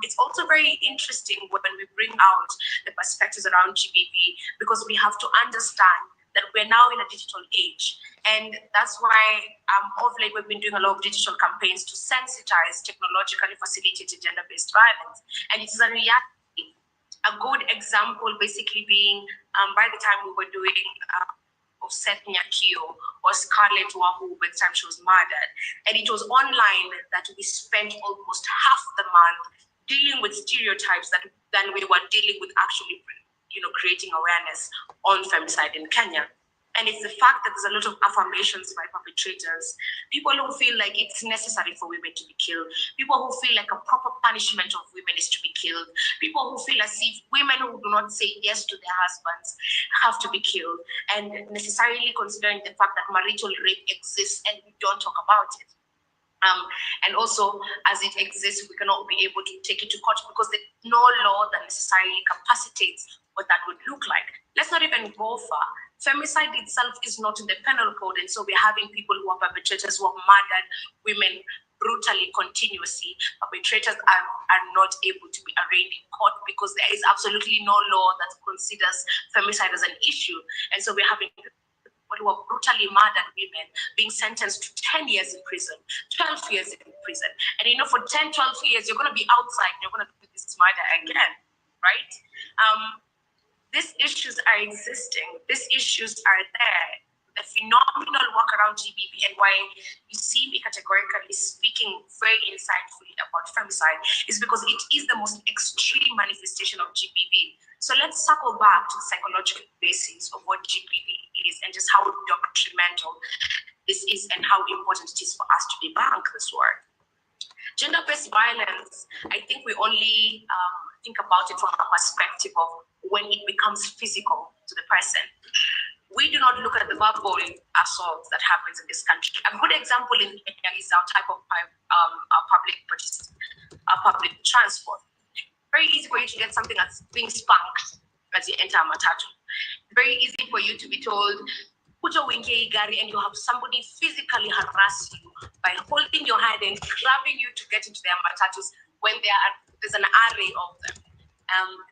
It's also very interesting when we bring out the perspectives around GBV, because we have to understand that we're now in a digital age. And that's why of late we've been doing a lot of digital campaigns to sensitize technologically facilitated gender-based violence. And it's a reality. A good example basically being by the time we were doing of Seth Nyakio or Scarlett Wahoo by the time she was murdered. And it was online that we spent almost half the month dealing with stereotypes than we were dealing with actually creating awareness on femicide in Kenya. And it's the fact that there's a lot of affirmations by perpetrators, people who feel like it's necessary for women to be killed, people who feel like a proper punishment of women is to be killed, people who feel as if women who do not say yes to their husbands have to be killed, and necessarily considering the fact that marital rape exists and we don't talk about it. And also, as it exists, we cannot be able to take it to court because there's no law that necessarily capacitates what that would look like. Let's not even go far. Femicide itself is not in the penal code, and so we're having people who are perpetrators who have murdered women brutally, continuously, perpetrators are not able to be arraigned in court because there is absolutely no law that considers femicide as an issue. And so we're having people who are brutally murdered women being sentenced to 10 years in prison, 12 years in prison. And for 10, 12 years, you're going to be outside, you're going to do this murder again, right? These issues are existing. These issues are there. The phenomenal work around GBV and why you see me categorically speaking very insightfully about femicide is because it is the most extreme manifestation of GBV. So let's circle back to the psychological basis of what GBV is and just how detrimental this is and how important it is for us to debunk this word. Gender-based violence, I think we only think about it from a perspective of when it becomes physical to the person. We do not look at the verbal assault that happens in this country. A good example in Kenya is our type of public transport. Very easy for you to get something that's being spanked as you enter a matatu. Very easy for you to be told, Kuja uingie gari, and you have somebody physically harass you by holding your hand and grabbing you to get into their matatus when there's an array of them.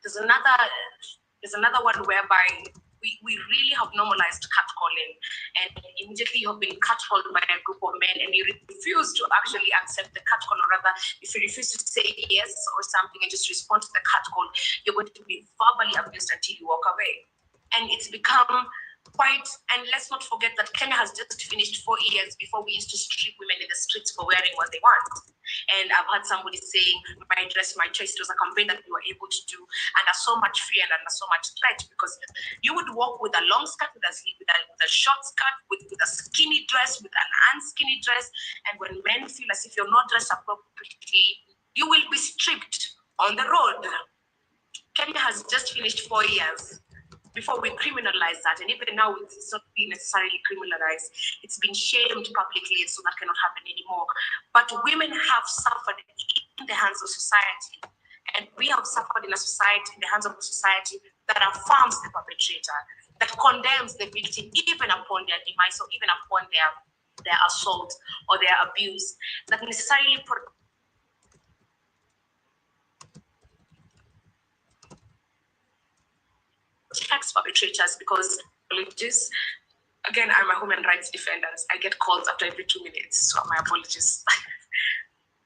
There's another one whereby we really have normalized catcalling, and immediately you have been catcalled by a group of men and you refuse to actually accept the catcall, or rather, if you refuse to say yes or something and just respond to the catcall, you're going to be verbally abused until you walk away. And it's become quite, and let's not forget that Kenya has just finished 4 years before we used to strip women in the streets for wearing what they want. And I've heard somebody saying, my dress, my choice. It was a campaign that we were able to do under so much fear and under so much threat, because you would walk with a long skirt, with a short skirt, with a skinny dress, with an unskinny dress. And when men feel as if you're not dressed appropriately, you will be stripped on the road. Kenya has just finished 4 years before we criminalize that, and even now it's not being necessarily criminalized. It's been shamed publicly, so that cannot happen anymore. But women have suffered in the hands of society, and we have suffered in the hands of a society that affirms the perpetrator, that condemns the victim even upon their demise or even upon their assault or their abuse, that necessarily protects perpetrators, because apologies. Again, I'm a human rights defender. I get calls after every 2 minutes, so my apologies.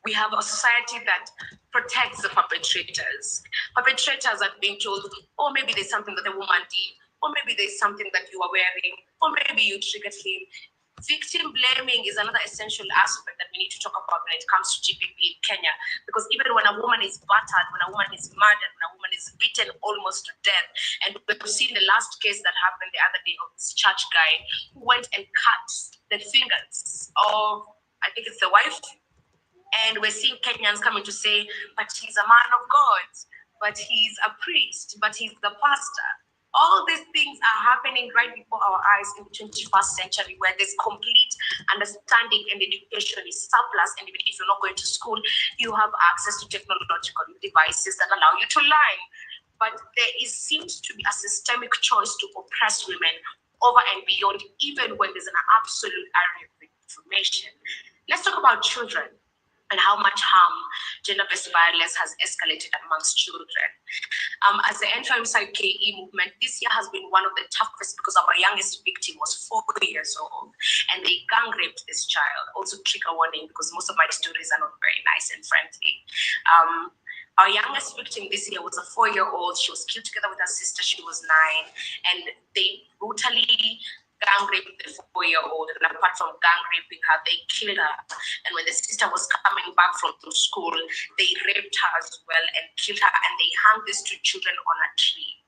We have a society that protects the perpetrators. Perpetrators are being told, oh, maybe there's something that the woman did, or maybe there's something that you are wearing, or maybe you triggered him. Victim blaming is another essential aspect that we need to talk about when it comes to GBV in Kenya, because even when a woman is battered, when a woman is murdered, when a woman is beaten almost to death, and we've seen the last case that happened the other day of this church guy who went and cut the fingers of, I think it's the wife, and we're seeing Kenyans coming to say, but he's a man of God, but he's a priest, but he's the pastor. All these things are happening right before our eyes in the 21st century, where there's complete understanding and education is surplus. And even if you're not going to school, you have access to technological devices that allow you to learn. But there seems to be a systemic choice to oppress women over and beyond, even when there's an absolute array of information. Let's talk about children and how much harm gender-based violence has escalated amongst children. As the Anti-Femicide KE movement, this year has been one of the toughest, because our youngest victim was 4 years old, and they gang raped this child. Also, trigger warning, because most of my stories are not very nice and friendly. Our youngest victim this year was a 4-year-old. She was killed together with her sister. She was 9, and they brutally gang raped the 4-year-old, and apart from gang raping her, they killed her. And when the sister was coming back from school, they raped her as well and killed her, and they hung these 2 children on a tree.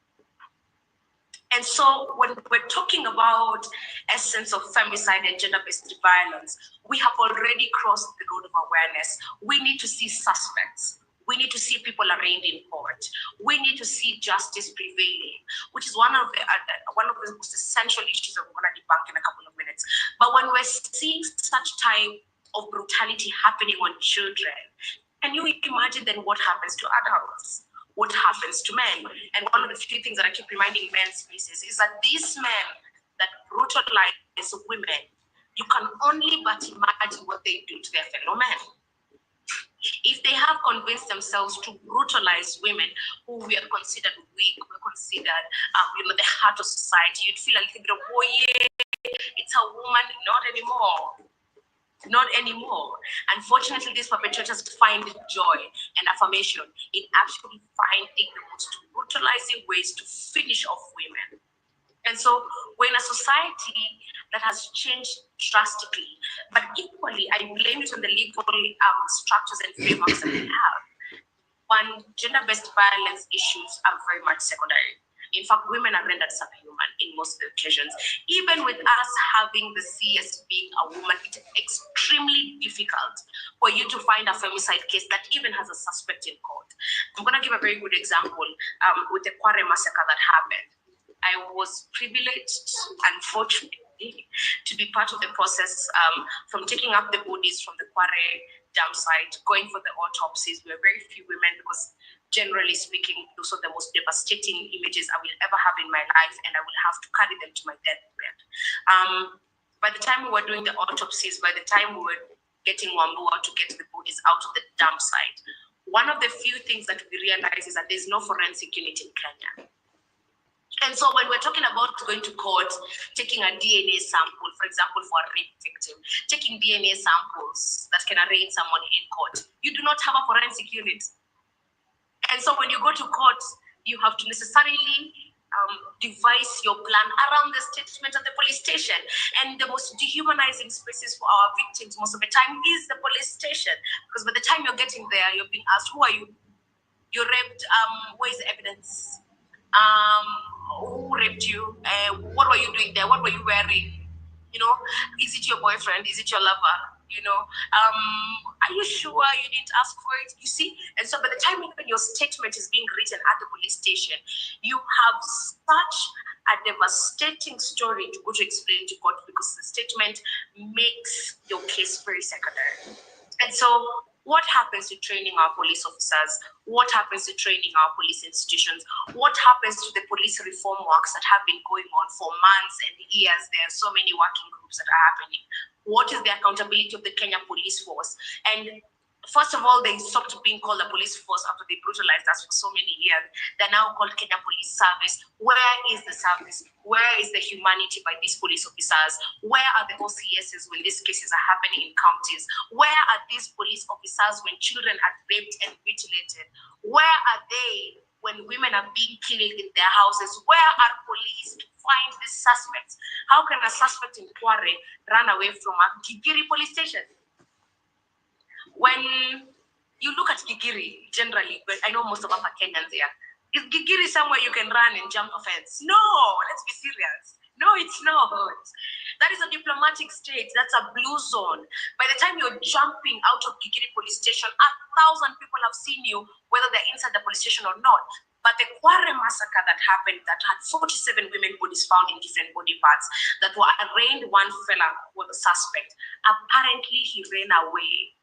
And so when we're talking about essence of femicide and gender-based violence, we have already crossed the road of awareness. We need to see suspects. We need to see people arraigned in court. We need to see justice prevailing, which is one of the most essential issues that we're going to debunk in a couple of minutes. But when we're seeing such type of brutality happening on children, can you imagine then what happens to adults? What happens to men? And one of the few things that I keep reminding men's faces is that these men that brutalize women, you can only but imagine what they do to their fellow men. If they have convinced themselves to brutalize women who were considered weak, were considered, the heart of society, you'd feel a little bit of, oh yeah, it's a woman, not anymore. Not anymore. Unfortunately, these perpetrators find joy and affirmation in actually finding the most brutalizing ways to finish off women. And so we're in a society that has changed drastically, but equally, I blame it on the legal structures and frameworks that we have. One, gender-based violence issues are very much secondary. In fact, women are rendered subhuman in most of the occasions. Even with us having the CS being a woman, it's extremely difficult for you to find a femicide case that even has a suspect in court. I'm going to give a very good example with the Kware massacre that happened. I was privileged, unfortunately, to be part of the process from taking up the bodies from the Kware dam site, going for the autopsies. We were very few women because, generally speaking, those are the most devastating images I will ever have in my life, and I will have to carry them to my deathbed. By the time we were doing the autopsies, by the time we were getting Wambua to get the bodies out of the dump site, one of the few things that we realized is that there's no forensic unit in Kenya. And so when we're talking about going to court, taking a DNA sample, for example, for a rape victim, taking DNA samples that can arraign someone in court, you do not have a forensic unit. And so when you go to court, you have to necessarily devise your plan around the statement of the police station. And the most dehumanizing spaces for our victims most of the time is the police station. Because by the time you're getting there, you're being asked, who are you? You raped, where is the evidence? Who raped you? What were you doing there? What were you wearing? Is it your boyfriend? Is it your lover? Are you sure you didn't ask for it? You see? And so by the time even your statement is being written at the police station, you have such a devastating story to go to explain to court because the statement makes your case very secondary. And so what happens to training our police officers? What happens to training our police institutions? What happens to the police reform works that have been going on for months and years? There are so many working groups that are happening. What is the accountability of the Kenya police force? And first of all, they stopped being called the police force after they brutalized us for so many years. They're now called Kenya Police Service. Where is the service? Where is the humanity by these police officers? Where are the OCSs when these cases are happening in counties? Where are these police officers when children are raped and mutilated? Where are they when women are being killed in their houses? Where are police to find these suspects? How can a suspect in Kware run away from a Gigiri police station? When you look at Gigiri, generally, but I know most of us are Kenyans here, is Gigiri somewhere you can run and jump a fence? No, let's be serious. No, it's not. That is a diplomatic state. That's a blue zone. By the time you're jumping out of Gigiri police station, 1,000 people have seen you, whether they're inside the police station or not. But the Kware massacre that happened, that had 47 women bodies found in different body parts, that were arraigned, one fella was a suspect. Apparently, he ran away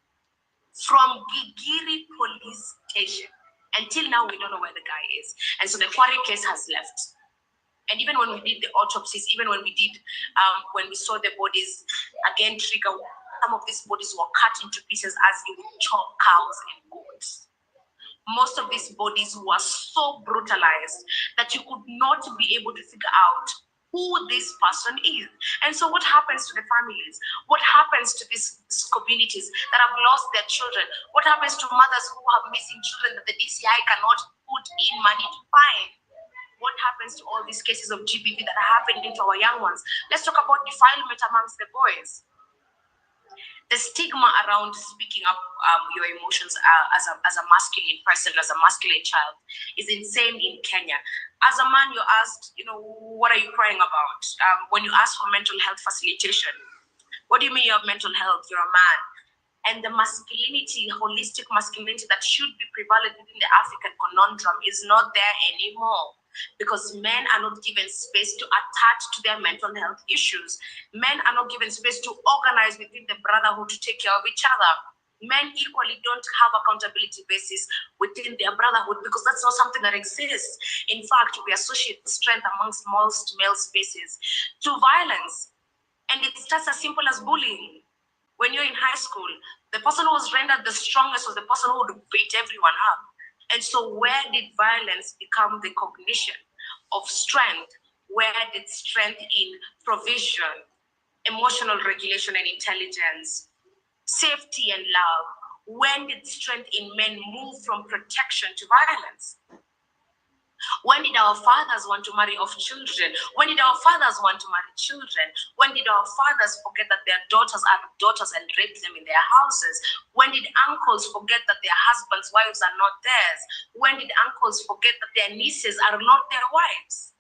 from Gigiri police station. Until now, we don't know where the guy is. And so the Kware case has left. And even when we did the autopsies, even when we did, when we saw the bodies, again, trigger, some of these bodies were cut into pieces as you would chop cows and goats. Most of these bodies were so brutalized that you could not be able to figure out who this person is. And so what happens to the families? What happens to these communities that have lost their children? What happens to mothers who have missing children that the DCI cannot put in money to find? What happens to all these cases of GBV that are happening to our young ones? Let's talk about defilement amongst the boys. The stigma around speaking up your emotions as a masculine person, as a masculine child, is insane in Kenya. As a man, you're asked, what are you crying about? When you ask for mental health facilitation, what do you mean you have mental health? You're a man. And the masculinity, holistic masculinity that should be prevalent within the African conundrum is not there anymore. Because men are not given space to attach to their mental health issues. Men are not given space to organize within the brotherhood to take care of each other. Men equally don't have accountability basis within their brotherhood because that's not something that exists. In fact, we associate strength amongst most male spaces to violence. And it starts as simple as bullying. When you're in high school, the person who was rendered the strongest was the person who would beat everyone up. And so where did violence become the cognition of strength? Where did strength in provision, emotional regulation and intelligence, safety and love, when did strength in men move from protection to violence? When did our fathers want to marry off children? When did our fathers want to marry children? When did our fathers forget that their daughters are daughters and rape them in their houses? When did uncles forget that their husbands' wives are not theirs? When did uncles forget that their nieces are not their wives?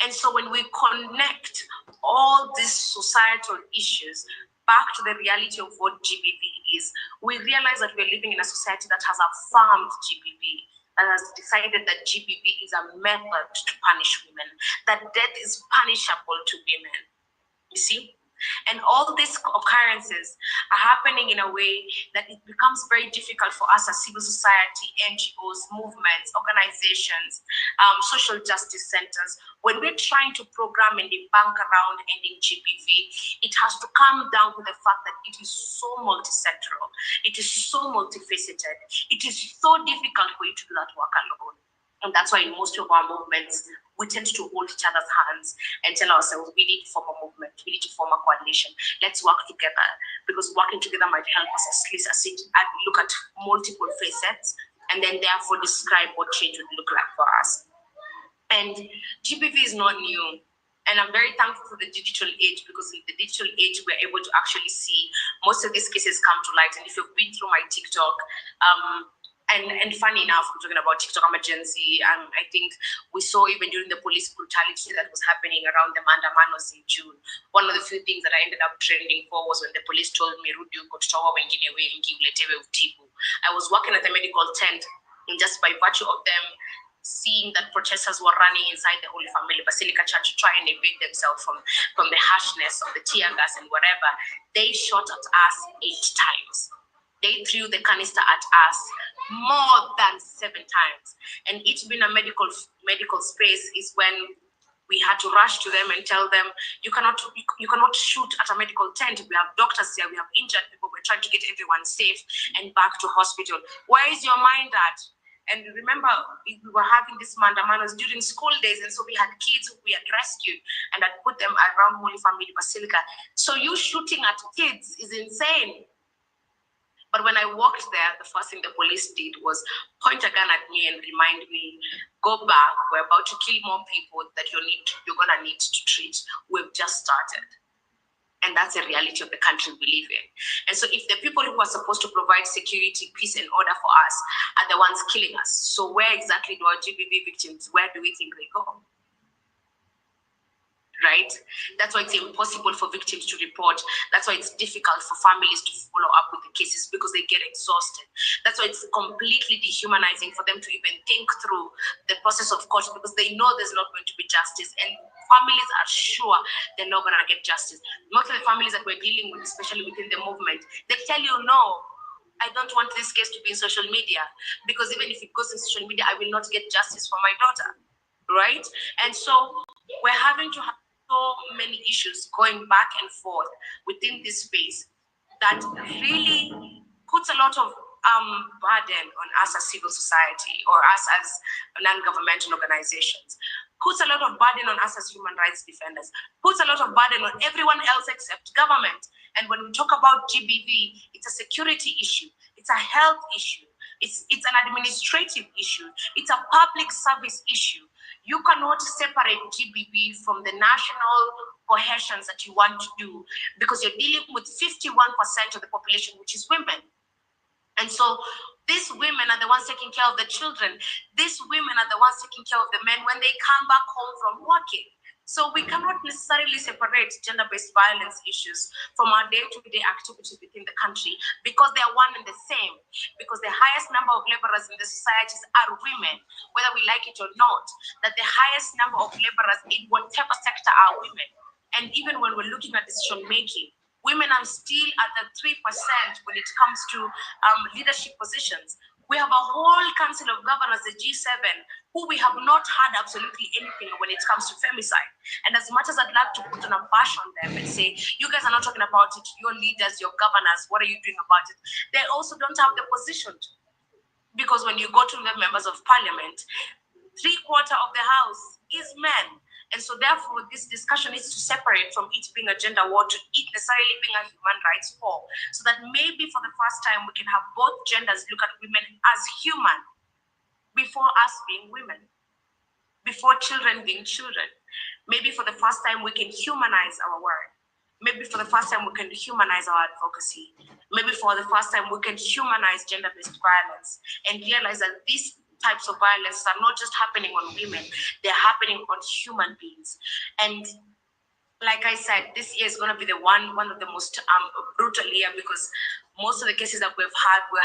And so when we connect all these societal issues back to the reality of what GBV is, we realize that we're living in a society that has affirmed GBV, that has decided that GBV is a method to punish women, that death is punishable to women. You see? And all these occurrences are happening in a way that it becomes very difficult for us as civil society, NGOs, movements, organizations, social justice centers. When we're trying to program and debunk around ending GBV, it has to come down to the fact that it is so multisectoral, it is so multifaceted, it is so difficult for you to do that work alone. And that's why in most of our movements, we tend to hold each other's hands and tell ourselves, we need to form a movement, we need to form a coalition. Let's work together, because working together might help us at least look at multiple facets and then therefore describe what change would look like for us. And GBV is not new. And I'm very thankful for the digital age, because in the digital age, we're able to actually see most of these cases come to light. And if you've been through my TikTok, and funny enough, I'm talking about TikTok, I'm a Gen Z. I think we saw even during the police brutality that was happening around the Mandamanos in June. One of the few things that I ended up trending for was when the police told me, Rudi, kutoa wengine wengi uletewe utibu. I was working at the medical tent, and just by virtue of them seeing that protesters were running inside the Holy Family Basilica Church to try and evade themselves from the harshness of the tear gas and whatever, they shot at us 8 times. They threw the canister at us more than 7 times. And it being a medical space is when we had to rush to them and tell them, you cannot shoot at a medical tent. We have doctors here, we have injured people, we're trying to get everyone safe and back to hospital. Where is your mind at? And remember, we were having these mandamanos during school days, and so we had kids who we had rescued and had put them around Holy Family Basilica. So you shooting at kids is insane. But when I walked there, the first thing the police did was point a gun at me and remind me, go back, we're about to kill more people that you're gonna need to treat. We've just started. And that's the reality of the country we live in. And so if the people who are supposed to provide security, peace, and order for us are the ones killing us, so where exactly do our GBV victims, where do we think they go? Right? That's why it's impossible for victims to report. That's why it's difficult for families to follow up with the cases, because they get exhausted. That's why it's completely dehumanizing for them to even think through the process of court, because they know there's not going to be justice, and families are sure they're not going to get justice. Most of the families that we're dealing with, especially within the movement, they tell you, no, I don't want this case to be in social media, because even if it goes in social media, I will not get justice for my daughter, right? And so we're having to have so many issues going back and forth within this space that really puts a lot of burden on us as civil society, or us as non-governmental organizations, puts a lot of burden on us as human rights defenders, puts a lot of burden on everyone else except government. And when we talk about GBV, it's a security issue, it's a health issue, it's an administrative issue, it's a public service issue. You cannot separate GBV from the national cohesions that you want to do, because you're dealing with 51% of the population, which is women. And so these women are the ones taking care of the children. These women are the ones taking care of the men when they come back home from working. So we cannot necessarily separate gender-based violence issues from our day-to-day activities within the country, because they are one and the same. Because the highest number of laborers in the societies are women, whether we like it or not. That the highest number of laborers in whatever sector are women. And even when we're looking at decision-making, women are still at the 3% when it comes to leadership positions. We have a whole council of governors, the G7, who we have not had absolutely anything when it comes to femicide. And as much as I'd love to put on a bash on them and say, you guys are not talking about it, your leaders, your governors, what are you doing about it? They also don't have the position to. Because when you go to the members of parliament, 3/4 of the house is men. And so therefore, this discussion is to separate from it being a gender war to it necessarily being a human rights war. So that maybe for the first time, we can have both genders look at women as human before us being women, before children being children. Maybe for the first time, we can humanize our work. Maybe for the first time, we can humanize our advocacy. Maybe for the first time, we can humanize gender-based violence and realize that these types of violence are not just happening on women, they're happening on human beings. And like I said, this year is going to be the one of the most brutal year, because most of the cases that we're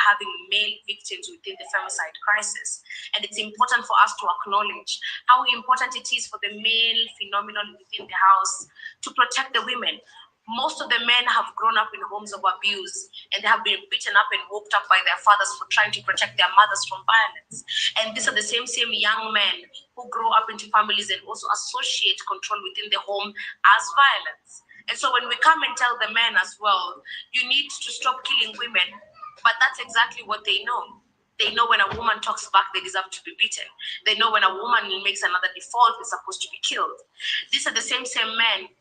having male victims within the femicide crisis. And it's important for us to acknowledge how important it is for the male phenomenon within the house to protect the women. Most of the men have grown up in homes of abuse, and they have been beaten up and whooped up by their fathers for trying to protect their mothers from violence. And these are the same young men who grow up into families and also associate control within the home as violence. And so when we come and tell the men as well, you need to stop killing women, but that's exactly what they know. They know when a woman talks back, they deserve to be beaten. They know when a woman makes another default, they're supposed to be killed. These are the same men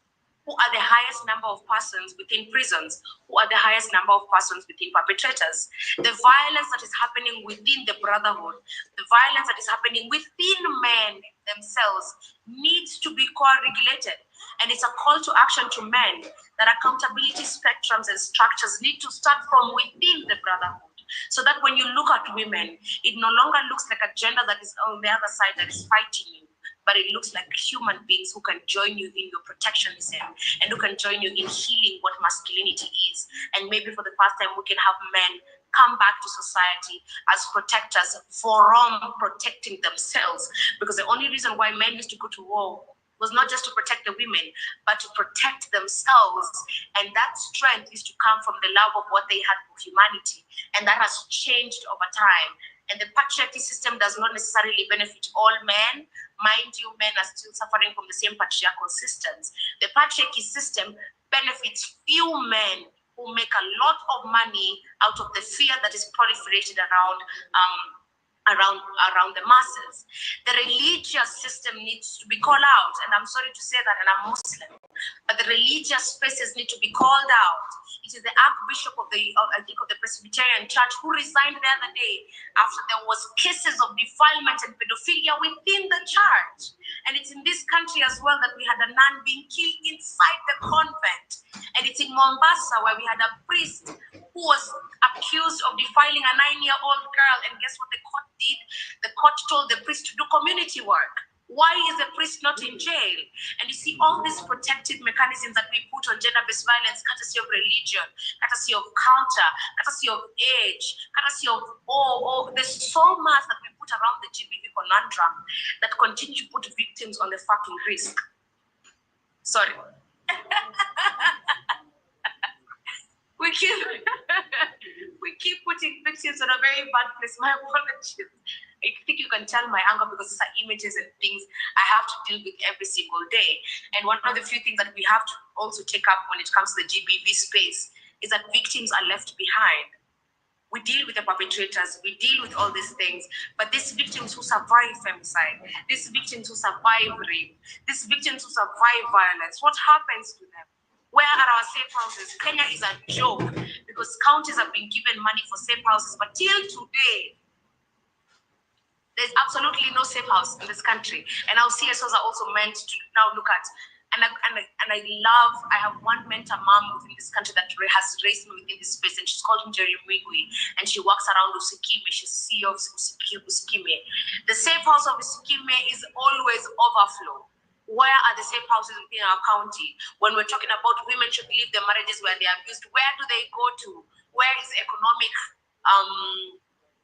who are the highest number of persons within prisons, who are the highest number of persons within perpetrators. The violence that is happening within the brotherhood, the violence that is happening within men themselves needs to be co-regulated. And it's a call to action to men that accountability spectrums and structures need to start from within the brotherhood. So that when you look at women, it no longer looks like a gender that is on the other side that is fighting you, but it looks like human beings who can join you in your protectionism and who can join you in healing what masculinity is. And maybe for the first time, we can have men come back to society as protectors from protecting themselves. Because the only reason why men used to go to war was not just to protect the women, but to protect themselves. And that strength is to come from the love of what they had for humanity. And that has changed over time. And the patriarchy system does not necessarily benefit all men. Mind you, men are still suffering from the same patriarchal systems. The patriarchy system benefits few men who make a lot of money out of the fear that is proliferated around the masses. The religious system needs to be called out, and I'm sorry to say that, and I'm Muslim, but the religious spaces need to be called out. It is the Archbishop of the Presbyterian Church who resigned the other day after there was cases of defilement and pedophilia within the church. And it's in this country as well that we had a nun being killed inside the convent. And it's in Mombasa where we had a priest who was accused of defiling a 9-year-old girl. And guess what the court did? The court told the priest to do community work. Why is the priest not in jail? And you see all these protective mechanisms that we put on gender-based violence, courtesy of religion, courtesy of culture, courtesy of age, courtesy of there's so much that we put around the GBV conundrum that continue to put victims on the fucking risk. Sorry. we keep putting victims on a very bad place. My apologies. I think you can tell my anger because it's images and things I have to deal with every single day. And one of the few things that we have to also take up when it comes to the GBV space is that victims are left behind. We deal with the perpetrators, we deal with all these things, but these victims who survive femicide, these victims who survive rape, these victims who survive violence, what happens to them? Where are our safe houses? Kenya is a joke because counties have been given money for safe houses, but till today, there's absolutely no safe house in this country. And our CSOs are also meant to now look at, and I have one mentor mom within this country that has raised me within this space, and she's called Njeri Mwigwi, and she works around Usikime. She's CEO of Usikime. The safe house of Usikime is always overflow. Where are the safe houses within our county? When we're talking about women should leave their marriages where they are abused, where do they go to? Where is economic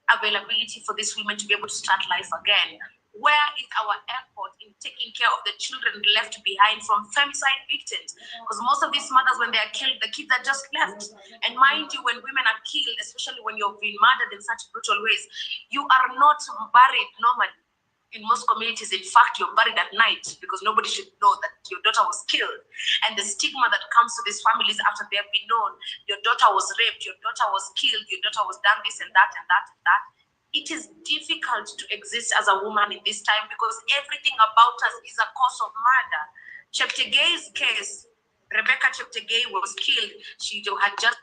availability for these women to be able to start life again? Where is our effort in taking care of the children left behind from femicide victims? Because most of these mothers, when they are killed, the kids are just left. And mind you, when women are killed, especially when you've been murdered in such brutal ways, you are not buried normally. In most communities, in fact, you're buried at night because nobody should know that your daughter was killed. And the stigma that comes to these families after they have been known, your daughter was raped, your daughter was killed, your daughter was done this and that and that and that. It is difficult to exist as a woman in this time because everything about us is a cause of murder. Cheptegei's case, Rebecca Cheptegei was killed. She had just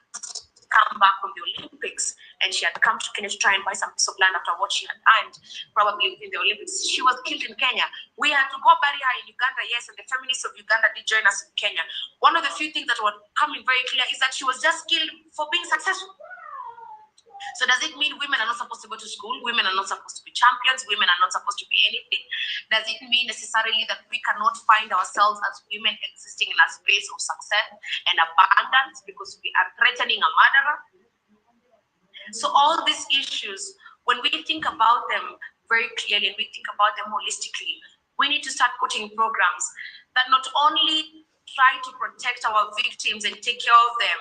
come back from the Olympics and she had come to Kenya to try and buy some piece of land after what she had earned, probably within the Olympics. She was killed in Kenya. We had to go bury her in Uganda, yes, and the feminists of Uganda did join us in Kenya. One of the few things that were coming very clear is that she was just killed for being successful. So does it mean women are not supposed to go to school? Women are not supposed to be champions? Women are not supposed to be anything? Does it mean necessarily that we cannot find ourselves as women existing in a space of success and abundance because we are threatening a murderer? So all these issues, when we think about them very clearly and we think about them holistically, we need to start putting programs that not only try to protect our victims and take care of them,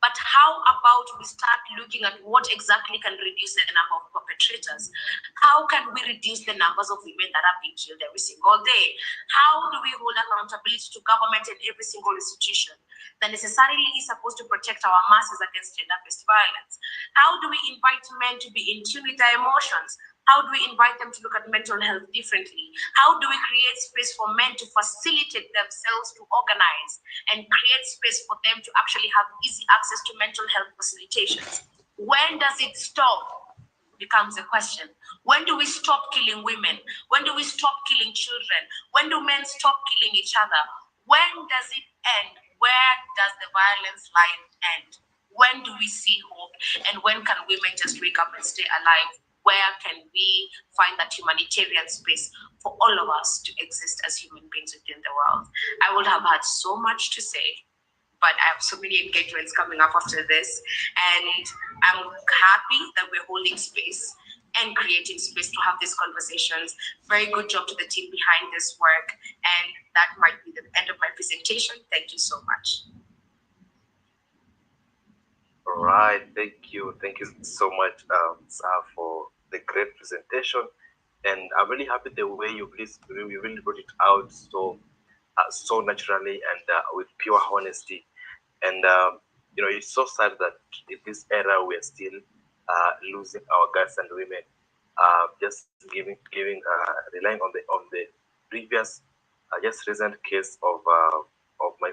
but how about we start looking at what exactly can reduce the number of perpetrators? How can we reduce the numbers of women that are being killed every single day? How do we hold accountability to government and every single institution that necessarily is supposed to protect our masses against gender-based violence? How do we invite men to be in tune with their emotions? How do we invite them to look at mental health differently? How do we create space for men to facilitate themselves to organize and create space for them to actually have easy access to mental health facilitations? When does it stop? Becomes a question. When do we stop killing women? When do we stop killing children? When do men stop killing each other? When does it end? Where does the violence line end? When do we see hope? And when can women just wake up and stay alive? Where can we find that humanitarian space for all of us to exist as human beings within the world? I would have had so much to say, but I have so many engagements coming up after this, and I'm happy that we're holding space and creating space to have these conversations. Very good job to the team behind this work, and that might be the end of my presentation. Thank you so much. All right, thank you so much, Zah, for the great presentation, and I'm really happy the way you really brought it out so naturally and with pure honesty. And it's so sad that in this era we are still losing our girls and women, just relying on the previous, just recent case of my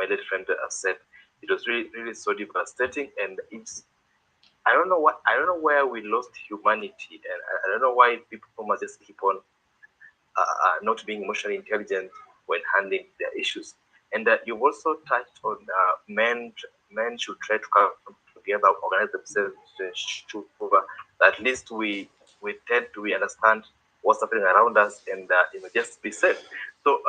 late friend said. It was really so devastating, and I don't know where we lost humanity, and I don't know why people must just keep on not being emotionally intelligent when handling their issues. And you've also touched on men should try to come together, organize themselves to ensure that at least we understand what's happening around us and just be safe. So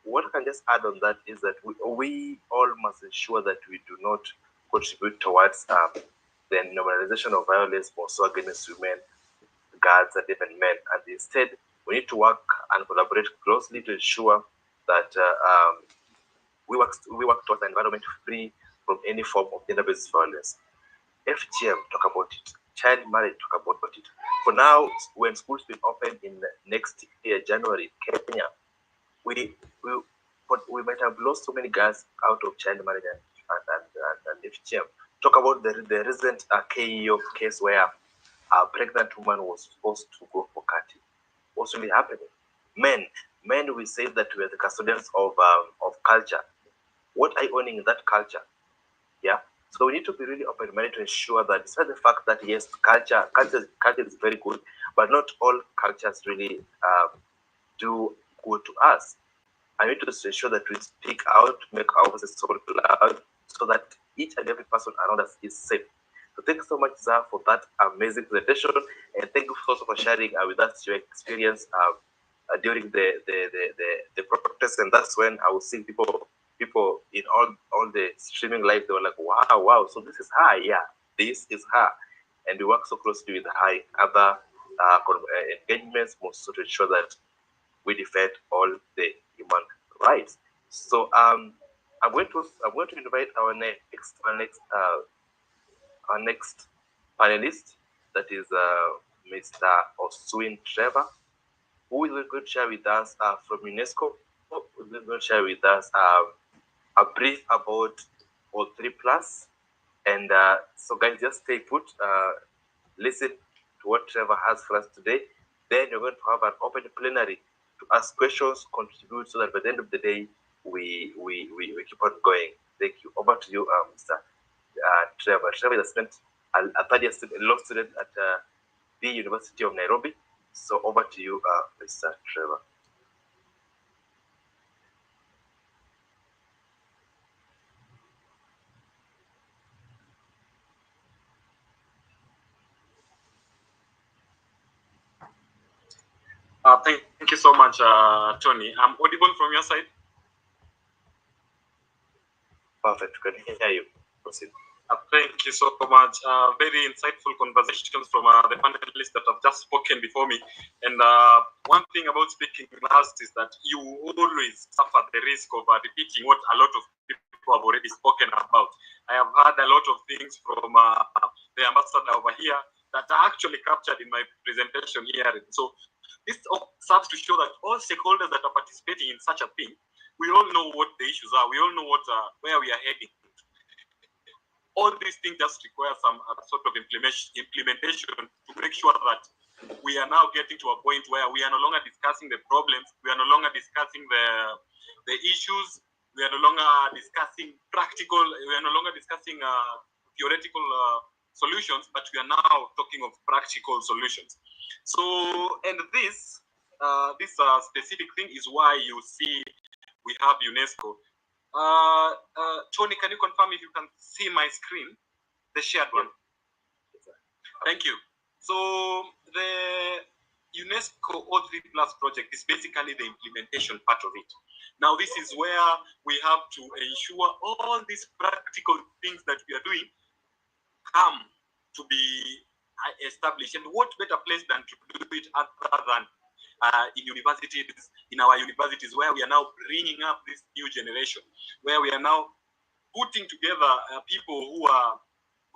what I can just add on that is that we all must ensure that we do not contribute towards the normalization of violence also against women, girls, and even men. And instead, we need to work and collaborate closely to ensure that we work towards an environment free from any form of gender-based violence. FGM, talk about it. Child marriage, talk about it. For now, when schools will open in next year, January, Kenya, we might have lost so many girls out of child marriage and FGM. Talk about the recent KEO case where a pregnant woman was forced to go for cutting. What's really happening? Men, we say that we are the custodians of culture. What are you owning in that culture? Yeah. So we need to be really open-minded to ensure that, despite the fact that yes, culture is very good, but not all cultures really do good to us. I need to ensure that we speak out, make our voices so loud, so that each and every person around us is safe. So thank you so much, Zah, for that amazing presentation, and thank you also for sharing with us your experience during the protest. And that's when I was seeing people in all the streaming live. They were like, wow, so this is her. Yeah, this is her. And we work so closely with her in other engagements must to ensure that we defend all the human rights. So I'm going to invite our next panelist, that is Mr. Oswin Trevor, who is going to share with us from UNESCO, who is going to share with us a brief about O3 Plus. And so guys, just stay put, listen to what Trevor has for us today. Then you're going to have an open plenary to ask questions, contribute, so that by the end of the day, we keep on going. Thank you. Over to you, Mr. Trevor. Trevor is a third-year law student at the University of Nairobi. So over to you, Mr. Trevor. Thank you so much, Tony. I'm audible from your side? Perfect. Can hear you. Proceed. Thank you so much. Very insightful conversations from the panelists that have just spoken before me. And one thing about speaking last is that you always suffer the risk of repeating what a lot of people have already spoken about. I have heard a lot of things from the ambassador over here that are actually captured in my presentation here. So this serves to show that all stakeholders that are participating in such a thing, we all know what the issues are. We all know where we are heading. All these things just require some sort of implementation to make sure that we are now getting to a point where we are no longer discussing the problems, we are no longer discussing the issues, we are no longer discussing practical, we are no longer discussing theoretical solutions, but we are now talking of practical solutions. So, and this specific thing is why you see we have UNESCO. Tony, can you confirm if you can see my screen, the shared one? Thank you. So the UNESCO O3 Plus project is basically the implementation part of it. Now this is where we have to ensure all these practical things that we are doing come to be established. And what better place than to do it other than in universities, in our universities, where we are now bringing up this new generation, where we are now putting together people who are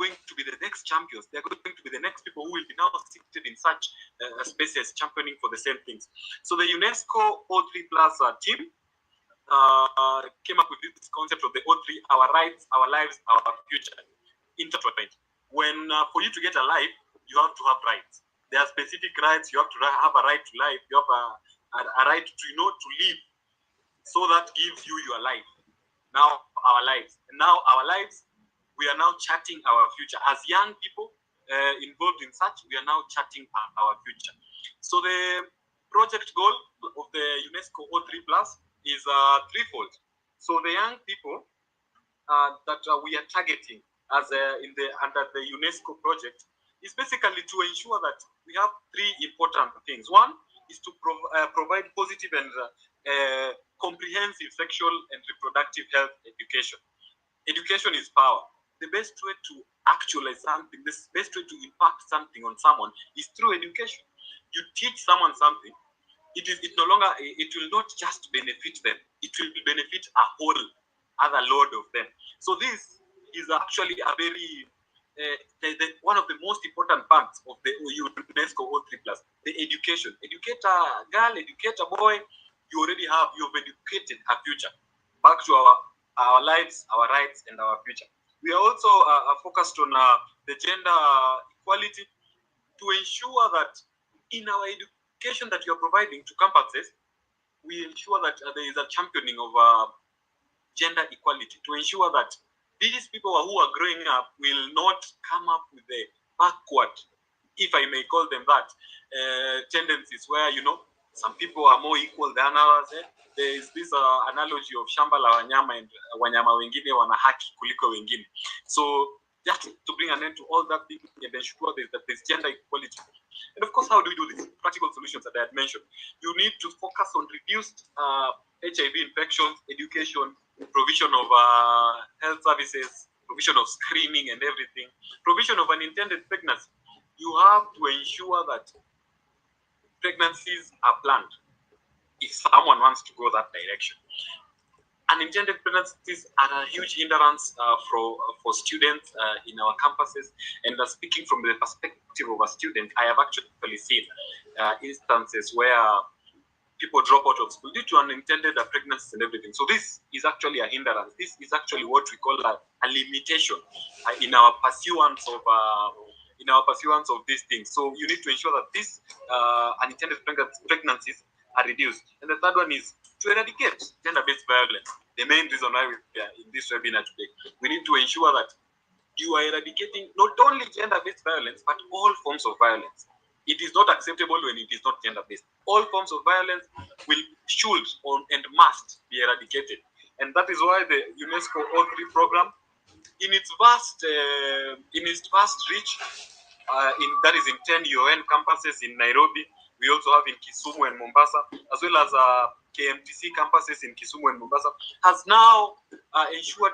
going to be the next champions. They're going to be the next people who will be now seated in such spaces, championing for the same things. So the UNESCO O3 Plus team came up with this concept of the O3, our rights, our lives, our future, intertwined. When for you to get a life, you have to have rights. There are specific rights. You have to have a right to life. You have a right to to live. So that gives you your life. Now our lives. And now our lives, we are now charting our future. As young people involved in such, we are now charting our future. So the project goal of the UNESCO O3 Plus is threefold. So the young people that we are targeting as under the UNESCO project is basically to ensure that we have three important things. One is to provide positive and comprehensive sexual and reproductive health education. Education is power. The best way to actualize something, the best way to impact something on someone is through education. You teach someone something, it will not just benefit them, it will benefit a whole other load of them. So this is actually a very one of the most important parts of the UNESCO O3 Plus, the education. Educate a girl, educate a boy, you've educated her future. Back to our lives, our rights, and our future. We are also focused on the gender equality to ensure that in our education that you are providing to campuses, we ensure that there is a championing of gender equality, to ensure that these people who are growing up will not come up with the backward, if I may call them that, tendencies where, some people are more equal than others. There is this analogy of shamba la wanyama and wanyama wengine wana haki kuliko wengine. So just to bring an end to all that thing and ensure that there's gender equality. And of course, how do we do this? Practical solutions that I had mentioned. You need to focus on reduced HIV infections, education, provision of health services, provision of screening and everything, provision of unintended pregnancy. You have to ensure that pregnancies are planned if someone wants to go that direction. Unintended pregnancies are a huge hindrance for students in our campuses. And speaking from the perspective of a student, I have actually seen instances where people drop out of school due to unintended pregnancies and everything. So this is actually a hindrance. This is actually what we call a limitation in our pursuance of these things. So you need to ensure that these unintended pregnancies are reduced. And the third one is to eradicate gender-based violence. The main reason why we are in this webinar today, we need to ensure that you are eradicating not only gender-based violence, but all forms of violence. It is not acceptable when it is not gender-based. All forms of violence should and must be eradicated. And that is why the UNESCO O3 program, in its vast reach, that is in 10 UN campuses in Nairobi. We also have in Kisumu and Mombasa, as well as KMTC campuses in Kisumu and Mombasa, has now ensured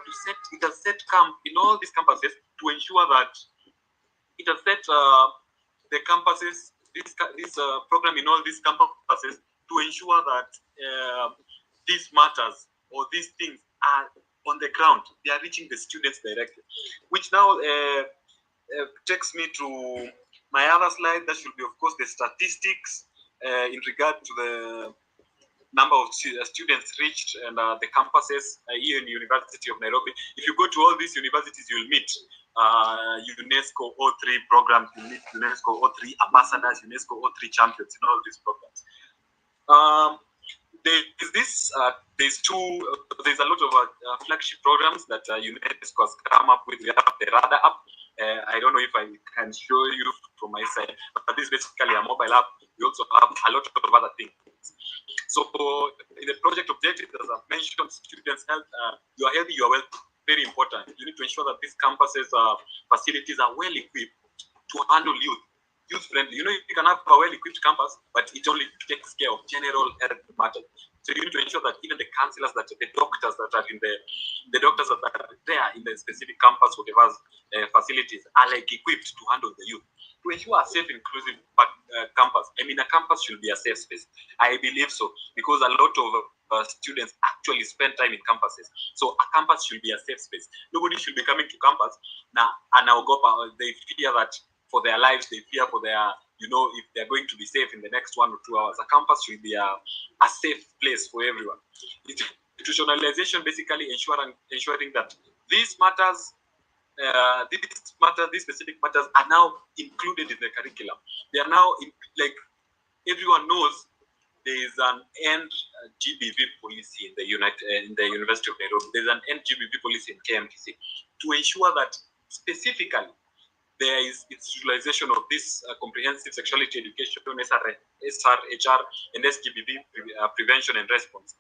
it has set camp in all these campuses to ensure that it has set the campuses, this program in all these campuses to ensure that these matters or these things are on the ground. They are reaching the students directly, which now takes me to my other slide. That should be, of course, the statistics in regard to the number of students reached and the campuses here in the University of Nairobi. If you go to all these universities, you'll meet UNESCO O3 programs, you'll meet UNESCO O3 ambassadors, UNESCO O3 champions in all these programs. There's a lot of flagship programs that UNESCO has come up with. We have the Radar app. I don't know if I can show you from my side, but this is basically a mobile app. We also have a lot of other things. So in the project objectives, as I've mentioned, students' health, you are healthy, you are wealthy, very important. You need to ensure that these campuses, facilities are well equipped to handle youth-friendly. You know, you can have a well-equipped campus, but it only takes care of general health matters. So you need to ensure that even the counselors, that the doctors that are there in the specific campus, whatever facilities, are like equipped to handle the youth. To ensure a safe, inclusive campus. I mean, a campus should be a safe space. I believe so, because a lot of students actually spend time in campuses. So a campus should be a safe space. Nobody should be coming to campus now and now they fear that for their lives, they fear for their, if they're going to be safe in the next 1 or 2 hours. A campus should be a safe place for everyone. Institutionalization, basically ensuring that these matters, these specific matters are now included in the curriculum. They are now, everyone knows there is an end GBV policy in the University of Nairobi. There's an end GBV policy in KMTC to ensure that specifically there is institutionalization of this comprehensive sexuality education, SRHR, and SGBV prevention and response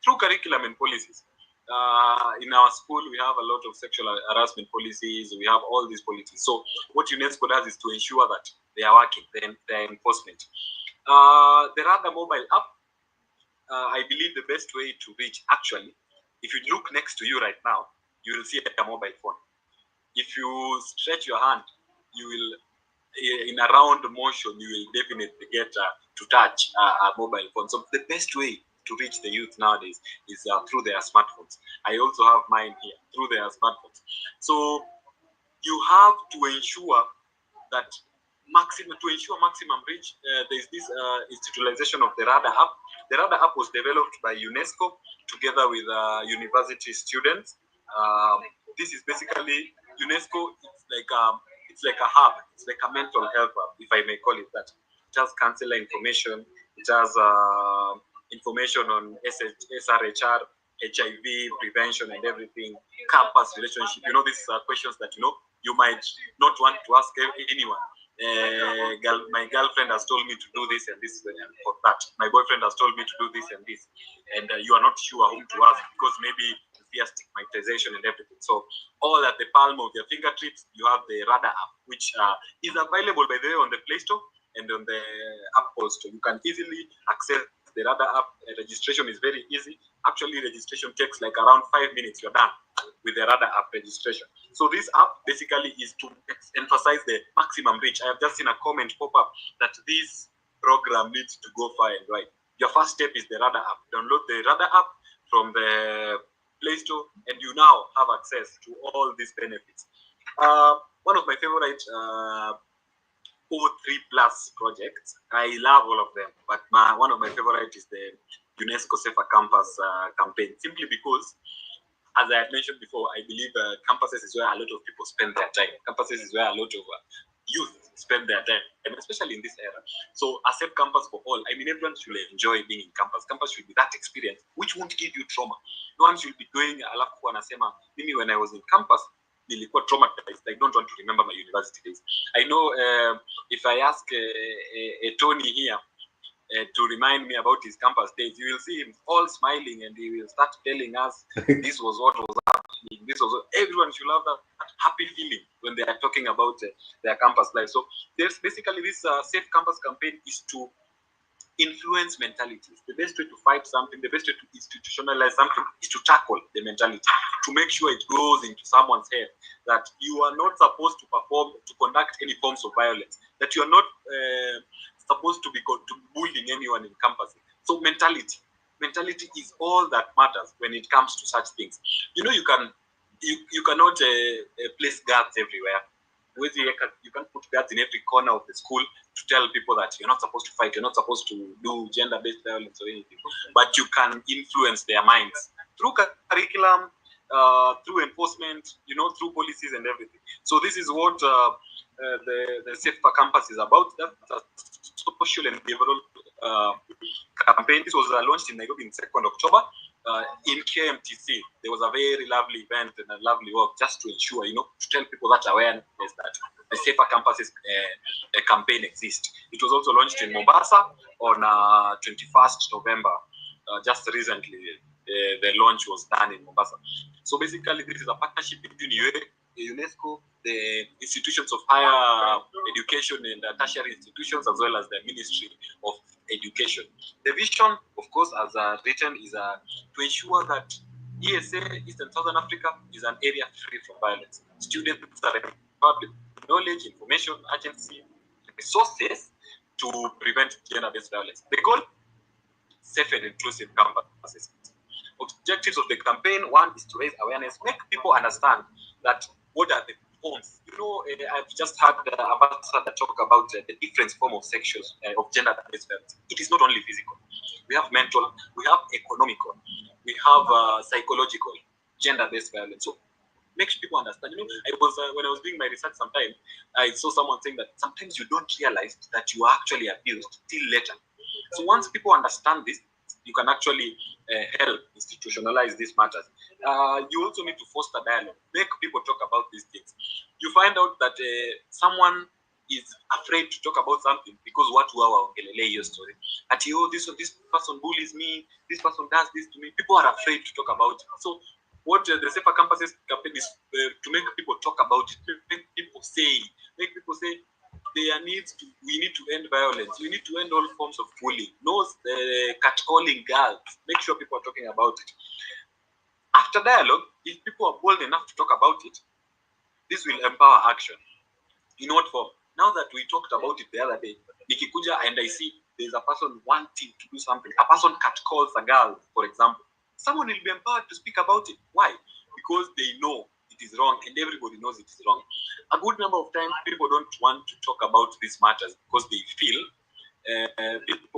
through curriculum and policies. In our school, we have a lot of sexual harassment policies. We have all these policies. So what UNESCO does is to ensure that they are working, their enforcement. The Radar mobile app, I believe the best way to reach, actually, if you look next to you right now, you will see a mobile phone. If you stretch your hand, you will, in a round motion, you will definitely get to touch a mobile phone. So the best way to reach the youth nowadays is through their smartphones. I also have mine here, through their smartphones. So you have to ensure that maximum reach. There's this institutionalization of the Radar app. The Radar app was developed by UNESCO together with university students. This is basically UNESCO. It's like a hub. It's like a mental health hub, if I may call it that. It has counselor information. It has information on SRHR, HIV prevention and everything, campus relationship. These are questions that you might not want to ask anyone. My girlfriend has told me to do this and this and for that. My boyfriend has told me to do this and this, and you are not sure whom to ask because maybe fear stigmatization and everything. So all at the palm of your fingertips, you have the Radar app, which is available, by the way, on the Play Store and on the Apple Store. You can easily access the Radar app. Registration is very easy. Actually, registration takes like around 5 minutes. You're done with the Radar app registration. So this app basically is to emphasize the maximum reach. I have just seen a comment pop up that this program needs to go far and right. Your first step is the Radar app. Download the Radar app from the Play Store, and you now have access to all these benefits. One of my favorite O3 plus projects. I love all of them, but one of my favorite is the UNESCO Safer Campus campaign, simply because, as I had mentioned before, I believe campuses is where a lot of people spend their time. Campuses is where a lot of youth spend their time, and especially in this era. So a safe campus for all. I mean, everyone should enjoy being in campus. Campus should be that experience which won't give you trauma. No one should be going alafu anasema mimi when I was in campus nilikuwa traumatized. I don't want to remember my university days. I know if I ask Tony here to remind me about his campus days, you will see him all smiling, and he will start telling us this was what was happening. This was what, everyone should have that happy feeling when they are talking about their campus life. So there's basically this safe campus campaign is to influence mentalities. The best way to fight something, the best way to institutionalize something is to tackle the mentality, to make sure it goes into someone's head that you are not supposed to conduct any forms of violence, that you are not supposed to be bullying anyone in campus. So mentality is all that matters when it comes to such things. You know, you cannot place guards everywhere. You can put guards in every corner of the school to tell people that you're not supposed to fight, you're not supposed to do gender-based violence or anything. But you can influence their minds through curriculum, through enforcement, you know, through policies and everything. So this is what the Safer Campus is about. That's a social and behavioral campaign. This was launched in Nairobi on 2nd October. In KMTC, there was a very lovely event and a lovely work just to ensure, you know, to tell people that awareness that the Safer Campuses campaign exists. It was also launched in Mombasa on 21st November. Just recently, the launch was done in Mombasa. So basically, this is a partnership between UNESCO, the institutions of higher education and tertiary institutions, as well as the Ministry of Education. The vision, of course, as written, is to ensure that ESA, East and Southern Africa, is an area free from violence. Students are empowered with knowledge, information, agency, resources to prevent gender-based violence. The goal: safe and inclusive campuses. Objectives of the campaign: one is to raise awareness, make people understand that what are the forms. You know, I've just had Ambassador talk about the different form of of gender-based violence. It is not only physical. We have mental, we have economical, we have psychological, gender-based violence. So makes people understand. You know, when I was doing my research sometime, I saw someone saying that sometimes you don't realize that you are actually abused till later. So once people understand this, you can actually help institutionalize these matters. You also need to foster dialogue, make people talk about these things. You find out that someone is afraid to talk about something because what ongelele your story. At this person bullies me, this person does this to me. People are afraid to talk about it. So what the Safer Campuses campaign is to make people talk about it, make people say we need to end violence. We need to end all forms of bullying. No catcalling girls. Make sure people are talking about it. After dialogue, if people are bold enough to talk about it, this will empower action. In what form? Now that we talked about it the other day, Nikikuja and I see there's a person wanting to do something. A person catcalls a girl, for example. Someone will be empowered to speak about it. Why? Because they know it is wrong, and everybody knows it is wrong. A good number of times, people don't want to talk about these matters because they feel people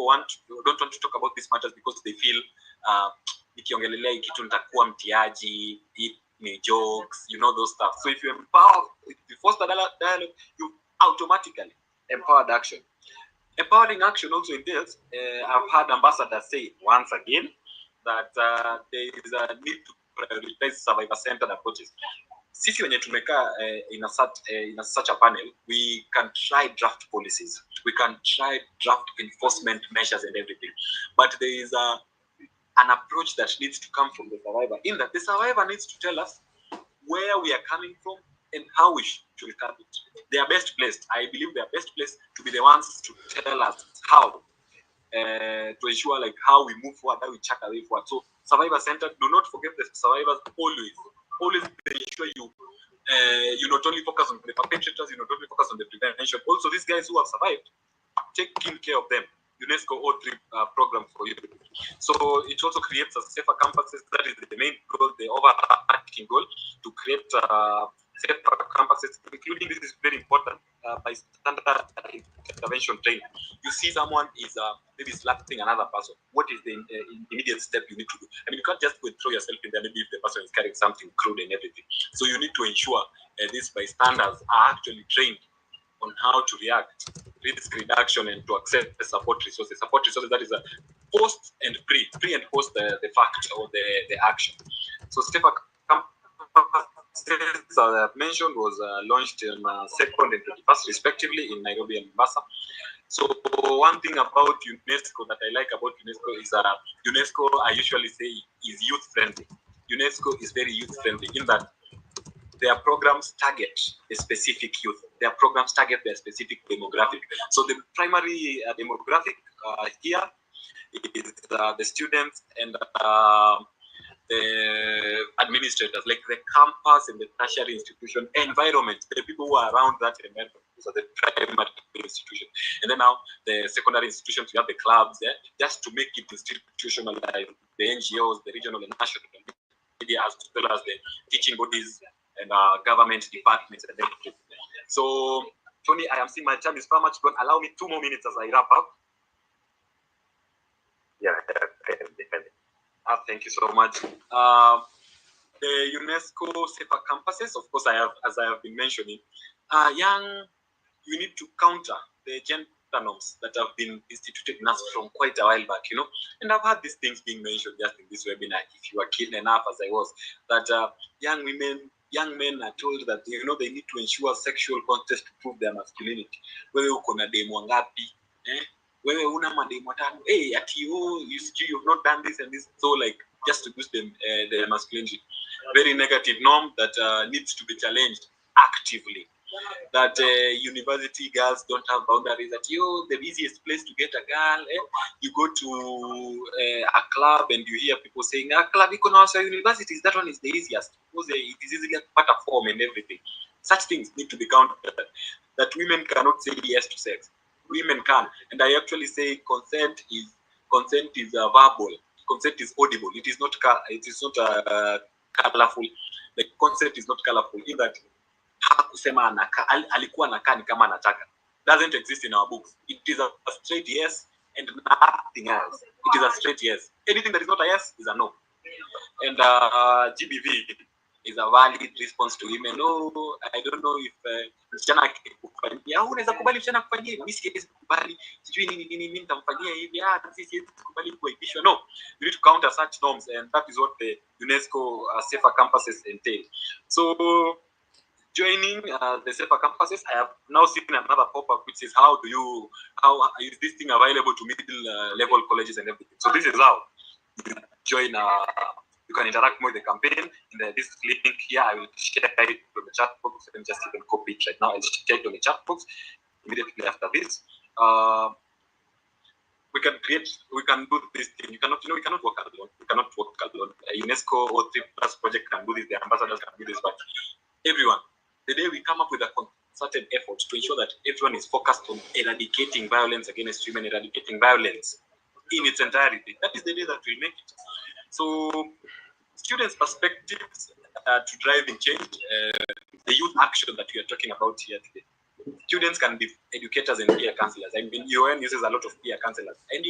don't want to talk about these matters because they feel nikiongelelea kitu nitakuwa mtiaji, ni jokes, you know, those stuff. So if you empower, if you foster dialogue, you automatically empowered action. Empowering action also entails, I've heard ambassadors say once again that there is a need to prioritize survivor-centered approaches. Sisi wenye tumekaa in such a panel, we can try draft policies, we can try draft enforcement measures and everything, but there is an approach that needs to come from the survivor, in that the survivor needs to tell us where we are coming from and how we should cut it. They are best placed. I believe they are best placed to be the ones to tell us how to ensure like how we move forward, how we chart a way forward. So survivor-centered, do not forget the survivors always ensure you not only focus on the perpetrators, you not only focus on the prevention. Also, these guys who have survived, taking care of them. UNESCO O3 program for you. So it also creates a safer campuses. That is the main goal, the overarching goal, to create safer campuses, including, this is very important, by standard intervention training. You see someone is maybe slapping another person. What is the immediate step you need to do? I mean, you can't just go and throw yourself in there, maybe if the person is carrying something crude and everything. So you need to ensure these bystanders are actually trained on how to react, risk reduction, and to access the support resources. Support resources, that is a post and pre and post the fact or the action. So safer campuses, I mentioned, was launched on 2nd and 21st respectively in Nairobi and Mombasa. So one thing about UNESCO that I like about UNESCO is UNESCO, I usually say, is youth friendly. UNESCO is very youth friendly in that their programs target a specific youth. Their programs target their specific demographic. So the primary demographic here is the students and the administrators, like the campus and the tertiary institution environment, the people who are around that environment. Those are the primary institutions. And then now the secondary institutions, you have the clubs there, just to make it institutionalized, the NGOs, the regional and national media, as well as the teaching bodies and government departments and everything. So, Tony, I am seeing my time is far much gone. Allow me 2 more minutes as I wrap up. Yeah, thank you so much. The UNESCO safer campuses, of course, as I have been mentioning, we need to counter the gender norms that have been instituted in us from quite a while back, And I've had these things being mentioned just in this webinar, if you are keen enough as I was, that young men are told that, they need to ensure sexual contest to prove their masculinity. Wewe uko na demu ngapi? Wewe una mademu tano? You've not done this and this. So like, just to boost them, their masculinity. Very negative norm that needs to be challenged actively. That university girls don't have boundaries. That the easiest place to get a girl, you go to a club and you hear people saying, a club economics universities, that one is the easiest because it is easy to get a form and everything. Such things need to be counted. That women cannot say yes to sex. Women can, and I actually say consent is verbal. Consent is audible. It is not colorful. Like consent is not colorful. In that hakusema alikuwa anakaa ni kama anataka doesn't exist in our books. It is a straight yes and nothing else. It is a straight yes. Anything that is not a yes is a no. And GBV is a valid response to women. No, I don't know if msichana akikufanyia unaweza kubali msichana akufanyie, mimi siwezi kubali, sijui nini mimi nitamfanyia hivi, sisi siwezi kubali kuaibishwa. No, you need to counter such norms, and that is what the UNESCO safer campuses entail. So joining the safer campuses, I have now seen another pop-up which is how is this thing available to middle level colleges and everything. So this is how you join. You can interact more with the campaign. In this link here, I will share it from the chat box. Let me just even copy it right now. I'll share it on the chat box immediately after this. We can do this thing. We cannot work alone. We cannot work alone. UNESCO or 3+ project can do this. The ambassadors can do this, but everyone. The day we come up with a concerted effort to ensure that everyone is focused on eradicating violence against women, eradicating violence in its entirety, that is the day that we make it. So, students' perspectives to driving change, the youth action that we are talking about here today. Students can be educators and peer counselors. I mean, UN uses a lot of peer counselors. And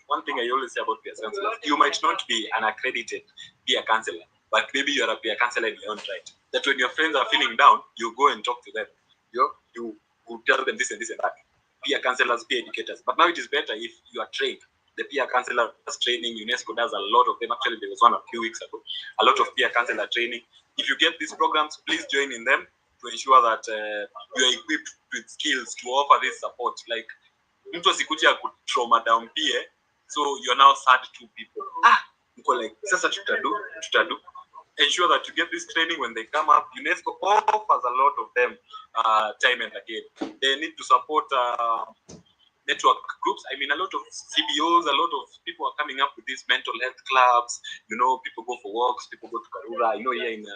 one thing I always say about peer counselors, you might not be an accredited peer counselor, but maybe you are a peer counselor in your own right. That when your friends are feeling down, you go and talk to them. You tell them this and this and that. Peer counselors, peer educators. But now it is better if you are trained. The peer counselors training, UNESCO does a lot of them. Actually, there was one a few weeks ago. A lot of peer counselor training. If you get these programs, please join in them to ensure that you are equipped with skills to offer this support. Like, mtu asikuja kutrauma down peer, so you're now sad to people. Like, sasa tutadu. Ensure that you get this training when they come up. UNESCO offers a lot of them time and again. They need to support network groups. I mean, a lot of CBOs, a lot of people are coming up with these mental health clubs. People go for walks, people go to Karura. Here in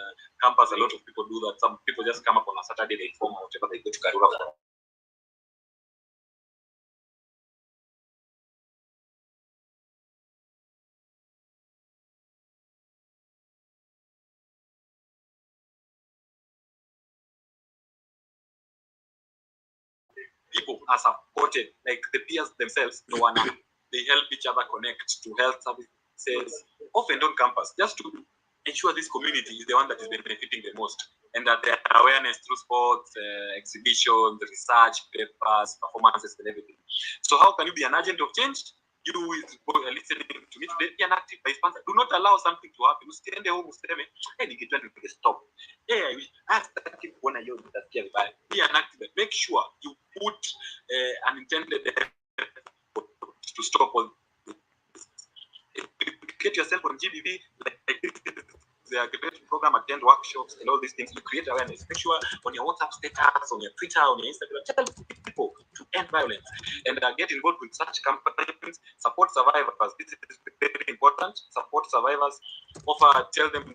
campus, a lot of people do that. Some people just come up on a Saturday, they form whatever, they go to Karura for people are supported, like the peers themselves, they help each other connect to health services, often on campus, just to ensure this community is the one that is benefiting the most, and that their awareness through sports, exhibitions, research papers, performances, and everything. So how can you be an agent of change? You is listening to me today, be an active sponsor. Do not allow something to happen. Stand home, stop. Yeah, I started one year that be an activist. Make sure you put an intended to stop all. Educate yourself on GBV, like the accreditation program, attend workshops, and all these things. You create awareness. Make sure on your WhatsApp status, on your Twitter, on your Instagram, tell people to end violence and get involved with such campaigns. Support survivors. This is very important. Support survivors. Tell them,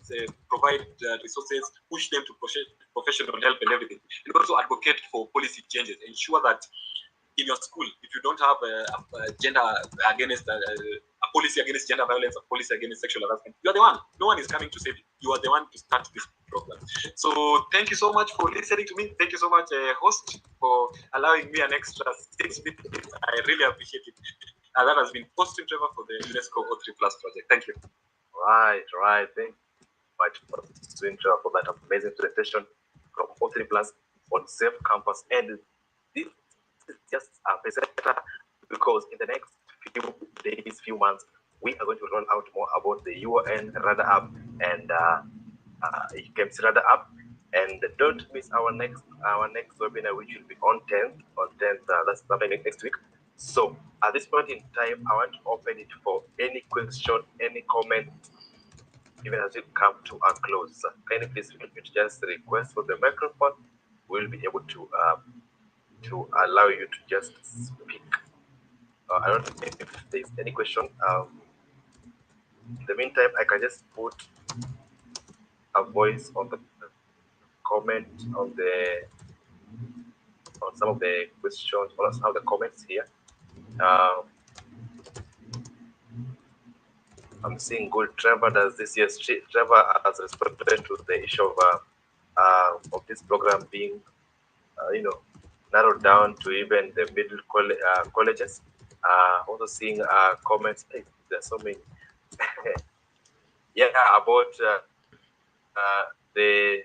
provide resources, push them to professional help and everything. And also advocate for policy changes. Ensure that in your school, if you don't have a gender against a policy against gender violence, a policy against sexual harassment, you are the one. No one is coming to save you. You are the one to start this program. So thank you so much for listening to me. Thank you so much, host, for allowing me an extra 6 minutes. I really appreciate it. That has been Positive Trevor for the UNESCO O3 Plus project. Thank you. Right. Thank you much for that amazing presentation from O3 Plus on Safe Campus. And this is just a presenter, because in the next few days, few months, we are going to roll out more about the UN Radar app and KMC Radar app. And don't miss our next webinar, which will be on 10th. That's sometime next week. So at this point in time, I want to open it for any question, any comment, even as we come to a close. Can you please just request for the microphone? We'll be able to allow you to just speak. I don't know if there's any question. In the meantime, I can just put a voice on the comment on some of the questions, or some of the comments here. I'm seeing good. Trevor does this. Yes, Trevor has responded to the issue of this program being, narrowed down to even the middle colleges. Also seeing comments. Hey, there's so many. Yeah, about the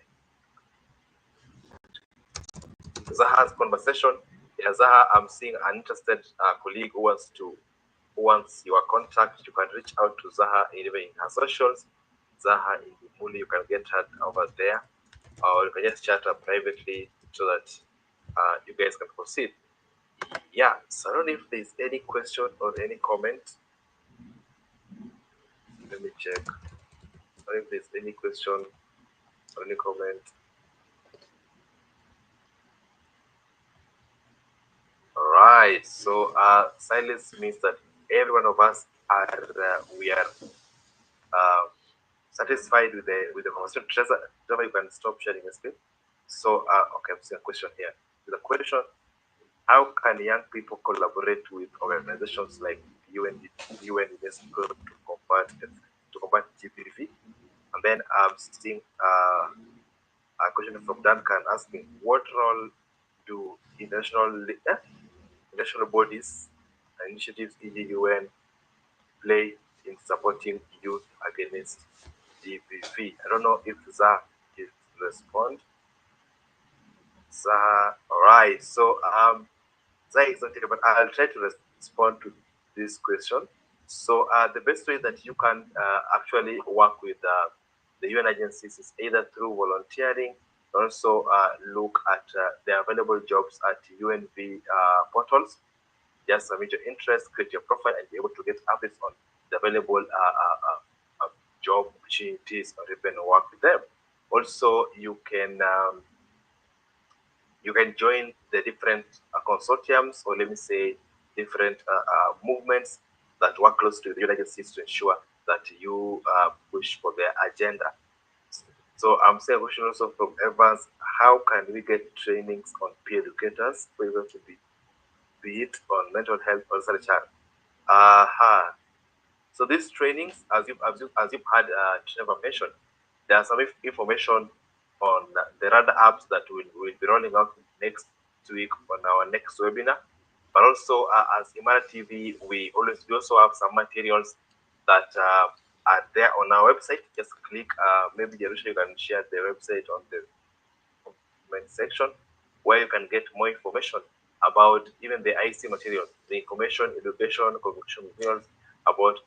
Zaha's conversation. Yeah, Zaha, I'm seeing an interested colleague who wants your contact. You can reach out to Zaha even in her socials. Zaha in Muli, you can get her over there, or you can just chat her privately so that you guys can proceed. Yeah, so I don't know if there's any question or any comment. Let me check. I don't know if there's any question or any comment. All right, so silence means that every one of us we are satisfied with the conversation. Trevor, you can stop sharing the screen. So okay, I'm seeing a question here. The question: how can young people collaborate with organizations like UN UNESCO to combat GBV? And then I'm seeing a question from Duncan asking, what role do international bodies and initiatives, e.g. UN, play in supporting youth against GBV? I don't know if Zah is respond. Zah, all right. So Zah is not here, but I'll try to respond to this question. So the best way that you can actually work with the UN agencies is either through volunteering. Also look at the available jobs at UNV portals. Just submit your interest, create your profile, and be able to get updates on the available job opportunities, or even work with them. Also, you can join the different consortiums, or let me say different movements that work closely with the UN agencies to ensure that you push for their agenda. So I'm saying a question also from Evans: how can we get trainings on peer educators, for example, be it on mental health or research? So these trainings, as you've had Trevor mentioned, there are some information on the radar apps that will be rolling out next next week on our next webinar. But also, as Imara TV, we also have some materials that are there on our website. Just click, maybe Jerusha, you can share the website on the comment section, where you can get more information about even the IC materials, the information, education, conversation materials about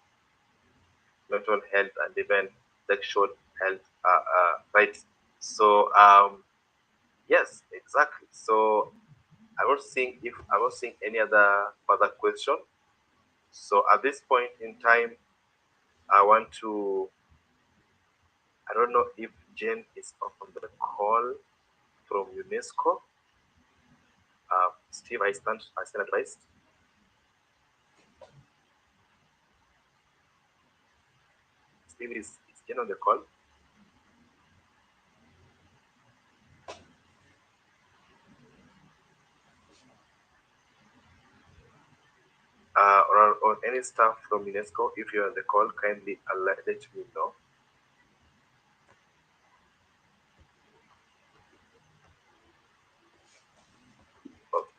mental health and even sexual health rights. So yes, exactly. So I was seeing any other further question. So at this point in time, I don't know if Jen is on the call from UNESCO. Steve, I stand advised. Steve, is Jen on the call? Or any staff from UNESCO, if you're on the call, kindly let me know.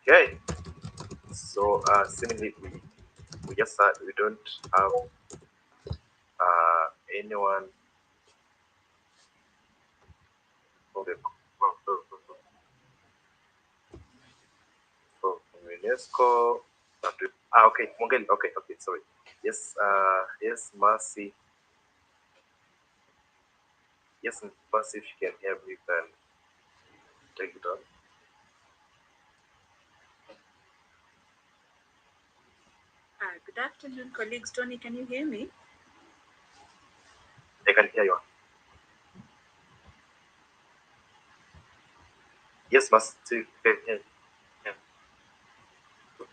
Okay. So seemingly we just we don't have anyone from the from UNESCO. Okay, Mongeli. Okay, sorry. Yes, yes, Mercy. Yes, Mercy, if you can hear me, you can take it on. Good afternoon, colleagues. Tony, can you hear me? I can hear you. Yes, Mercy. Yeah.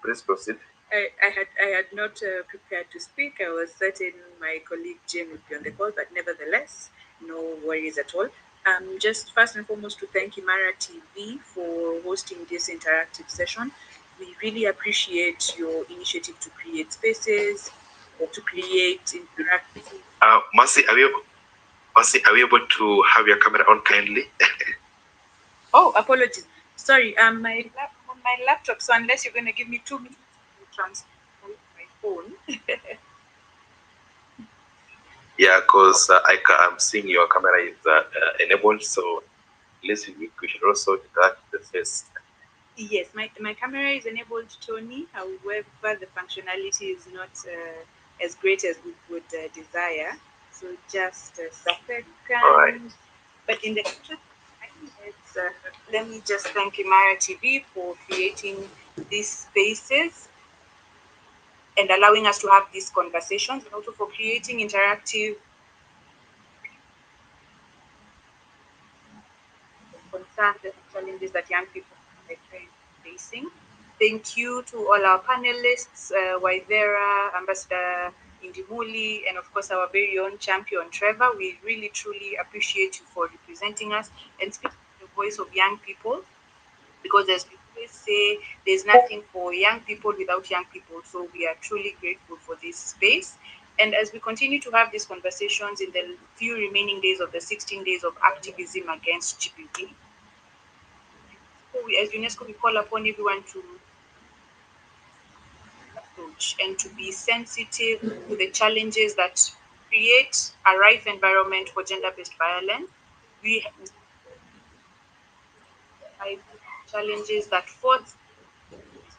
Please proceed. I had not prepared to speak. I was certain my colleague Jane would be on the call, but nevertheless, no worries at all. Just first and foremost to thank Imara TV for hosting this interactive session. We really appreciate your initiative to create spaces or to create interactive. Mercy, are you able to have your camera on kindly? Oh, apologies. Sorry, my laptop. So unless you're going to give me 2 minutes to transfer my phone. Yeah, because I'm seeing your camera is enabled, so at least we should also detect the face. Yes, my camera is enabled, Tony. However, the functionality is not as great as we would desire. So just a second. All right. But in the future, let me just thank Imara TV for creating these spaces and allowing us to have these conversations, and also for creating interactive concerns and challenges that young people are facing. Thank you to all our panelists, Waithera, Ambassador Indimuli, and of course our very own champion Trevor. We really truly appreciate you for representing us and speaking the voice of young people, because as we always say, there's nothing for young people without young people. So we are truly grateful for this space. And as we continue to have these conversations in the few remaining days of the 16 days of activism against GBV, as UNESCO, we call upon everyone to approach and to be sensitive to the challenges that create a rife environment for gender-based violence. We have challenges that force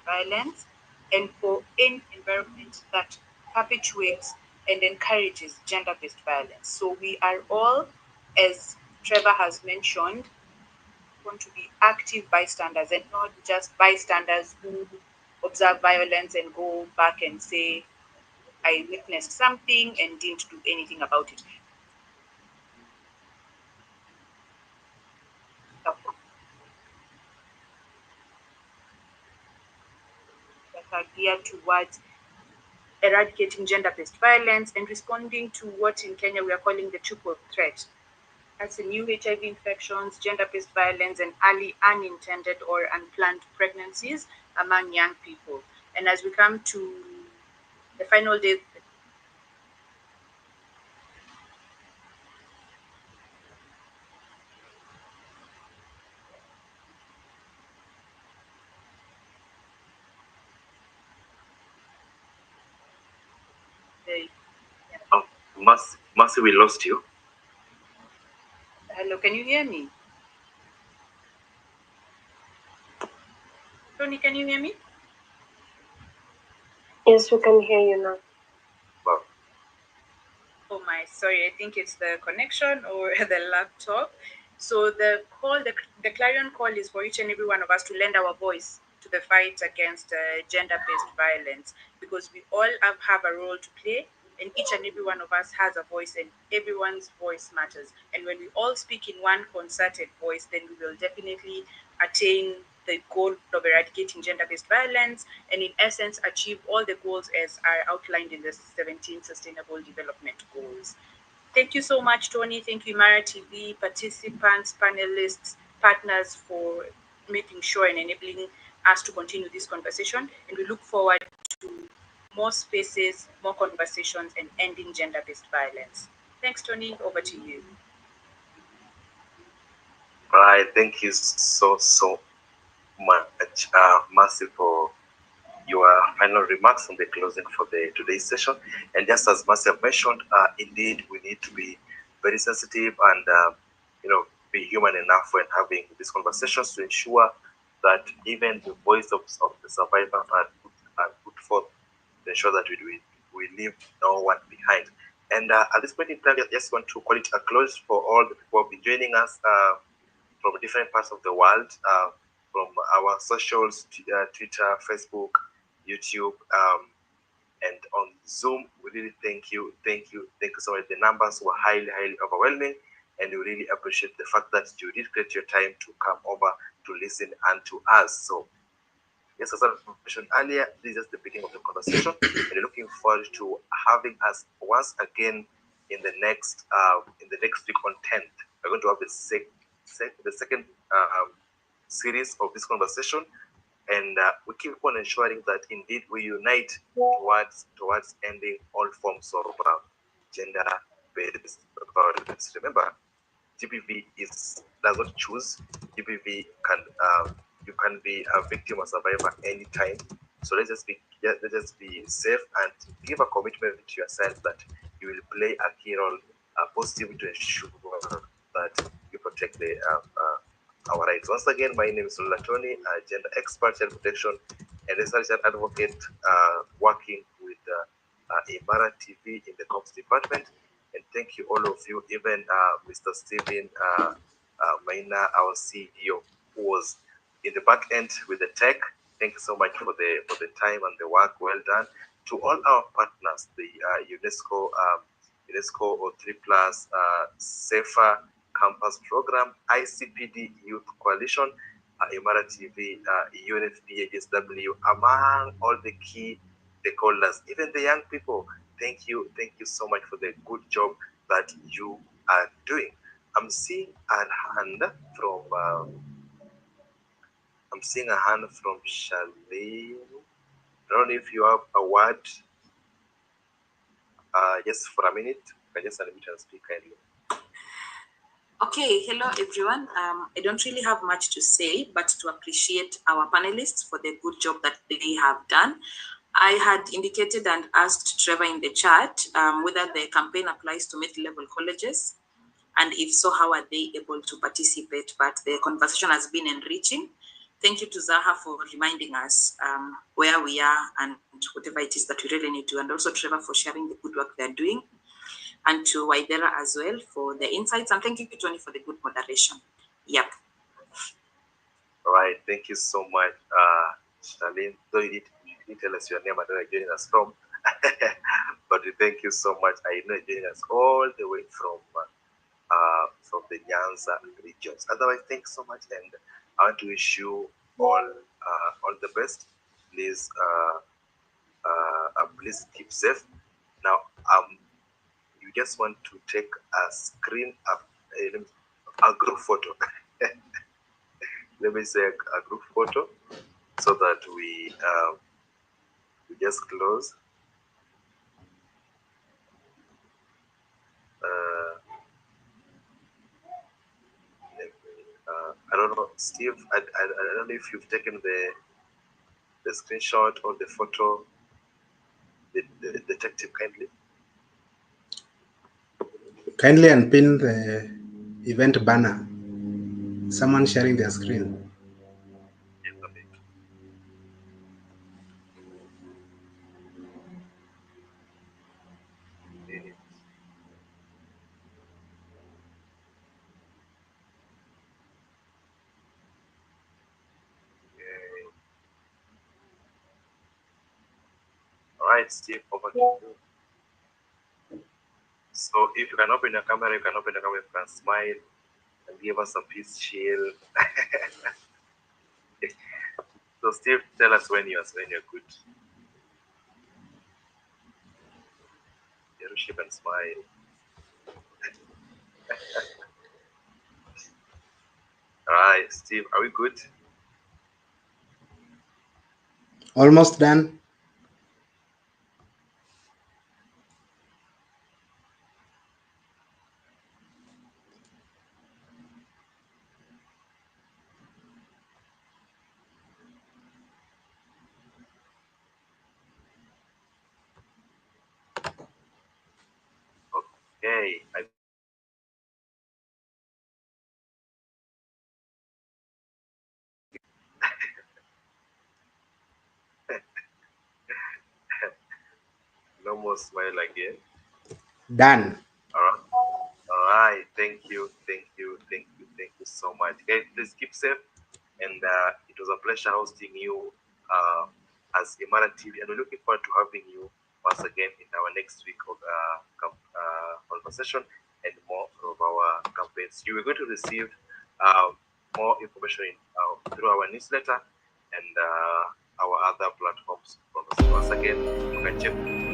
violence, and for any environment that perpetuates and encourages gender-based violence. So we are all, as Trevor has mentioned, want to be active bystanders and not just bystanders who observe violence and go back and say, I witnessed something and didn't do anything about it. That are geared towards eradicating gender-based violence and responding to what in Kenya we are calling the triple threat. That's the new HIV infections, gender-based violence, and early unintended or unplanned pregnancies among young people. And as we come to the final day, Mercy, we lost you. Hello, can you hear me? Tony, can you hear me? Yes, we can hear you now. Wow. Oh my, sorry, I think it's the connection or the laptop. So the call, the clarion call is for each and every one of us to lend our voice to the fight against gender-based violence, because we all have a role to play, and each and every one of us has a voice, and everyone's voice matters. And when we all speak in one concerted voice, then we will definitely attain the goal of eradicating gender-based violence, and in essence achieve all the goals as are outlined in the 17 Sustainable Development Goals. Thank you so much, Tony. Thank you, Myriad TV, participants, panelists, partners, for making sure and enabling us to continue this conversation. And we look forward to more spaces, more conversations, and ending gender-based violence. Thanks, Tony. Over to you. All right, thank you so much, Mercy, for your final remarks on the closing for today's session. And just as Mercy mentioned, indeed we need to be very sensitive and be human enough when having these conversations to ensure that even the voice of the survivor are put forth to ensure that we leave no one behind. And at this point in time, I just want to call it a close for all the people who have been joining us from different parts of the world, from our socials, Twitter, Facebook, YouTube, and on Zoom. We really thank you so much. The numbers were highly overwhelming, and we really appreciate the fact that you did create your time to come over to listen and to us. So yes, as I mentioned earlier, this is just the beginning of the conversation, and we're looking forward to having us once again in the next week on 10th. We're going to have the second series of this conversation, and we keep on ensuring that indeed we unite towards ending all forms of gender-based violence. Remember, GBV does not choose. GBV you can be a victim or survivor anytime. So let's just be safe and give a commitment to yourself that you will play a key role positively to ensure that you protect our rights. Once again, my name is Tony, a gender expert, child protection, and research advocate working with Imara TV in the Comms department. And thank you, all of you, even Mr. Stephen Maina, our CEO, who was in the back end with the tech. Thank you so much for the time and the work well done. To all our partners, the UNESCO or 3+, Safer Campus Program, ICPD Youth Coalition, Imara TV, UNFPA, GSW, among all the key stakeholders, even the young people. Thank you so much for the good job that you are doing. I'm seeing a hand from Charlene. I don't know if you have a word. Just for a minute, I just unmute and speak kindly. Okay, hello everyone. I don't really have much to say, but to appreciate our panelists for the good job that they have done. I had indicated and asked Trevor in the chat whether the campaign applies to mid-level colleges, and if so, how are they able to participate? But the conversation has been enriching. Thank you to Zaha for reminding us where we are and whatever it is that we really need to, and also Trevor for sharing the good work they're doing, and to Waidera as well for the insights, and thank you, Tony, for the good moderation. Yep. All right, thank you so much, Charlene. Though you didn't tell us your name and where you're joining us from, but thank you so much. I know you're joining us all the way from the Nyanza regions. Otherwise, thanks so much, and I want to wish you all the best. Please keep safe. Now, you just want to take a group photo. Let me say a group photo so that we just close. I don't know, Steve. I don't know if you've taken the screenshot or the photo. The detective kindly. Kindly unpin the event banner. Someone sharing their screen. All right, Steve, over to you. So if you can open your camera, you can open the camera, you can smile and give us a peace chill. So Steve, tell us when you're good. Yeruship and smile. All right, Steve, are we good? Almost done. Okay. No more smile again. Done. All right. Thank you so much. Okay, please keep safe. And it was a pleasure hosting you as Imara TV, and we're looking forward to having you once again in our next week of conversation and more of our campaigns. You are going to receive more information through our newsletter and our other platforms. Once again, you can check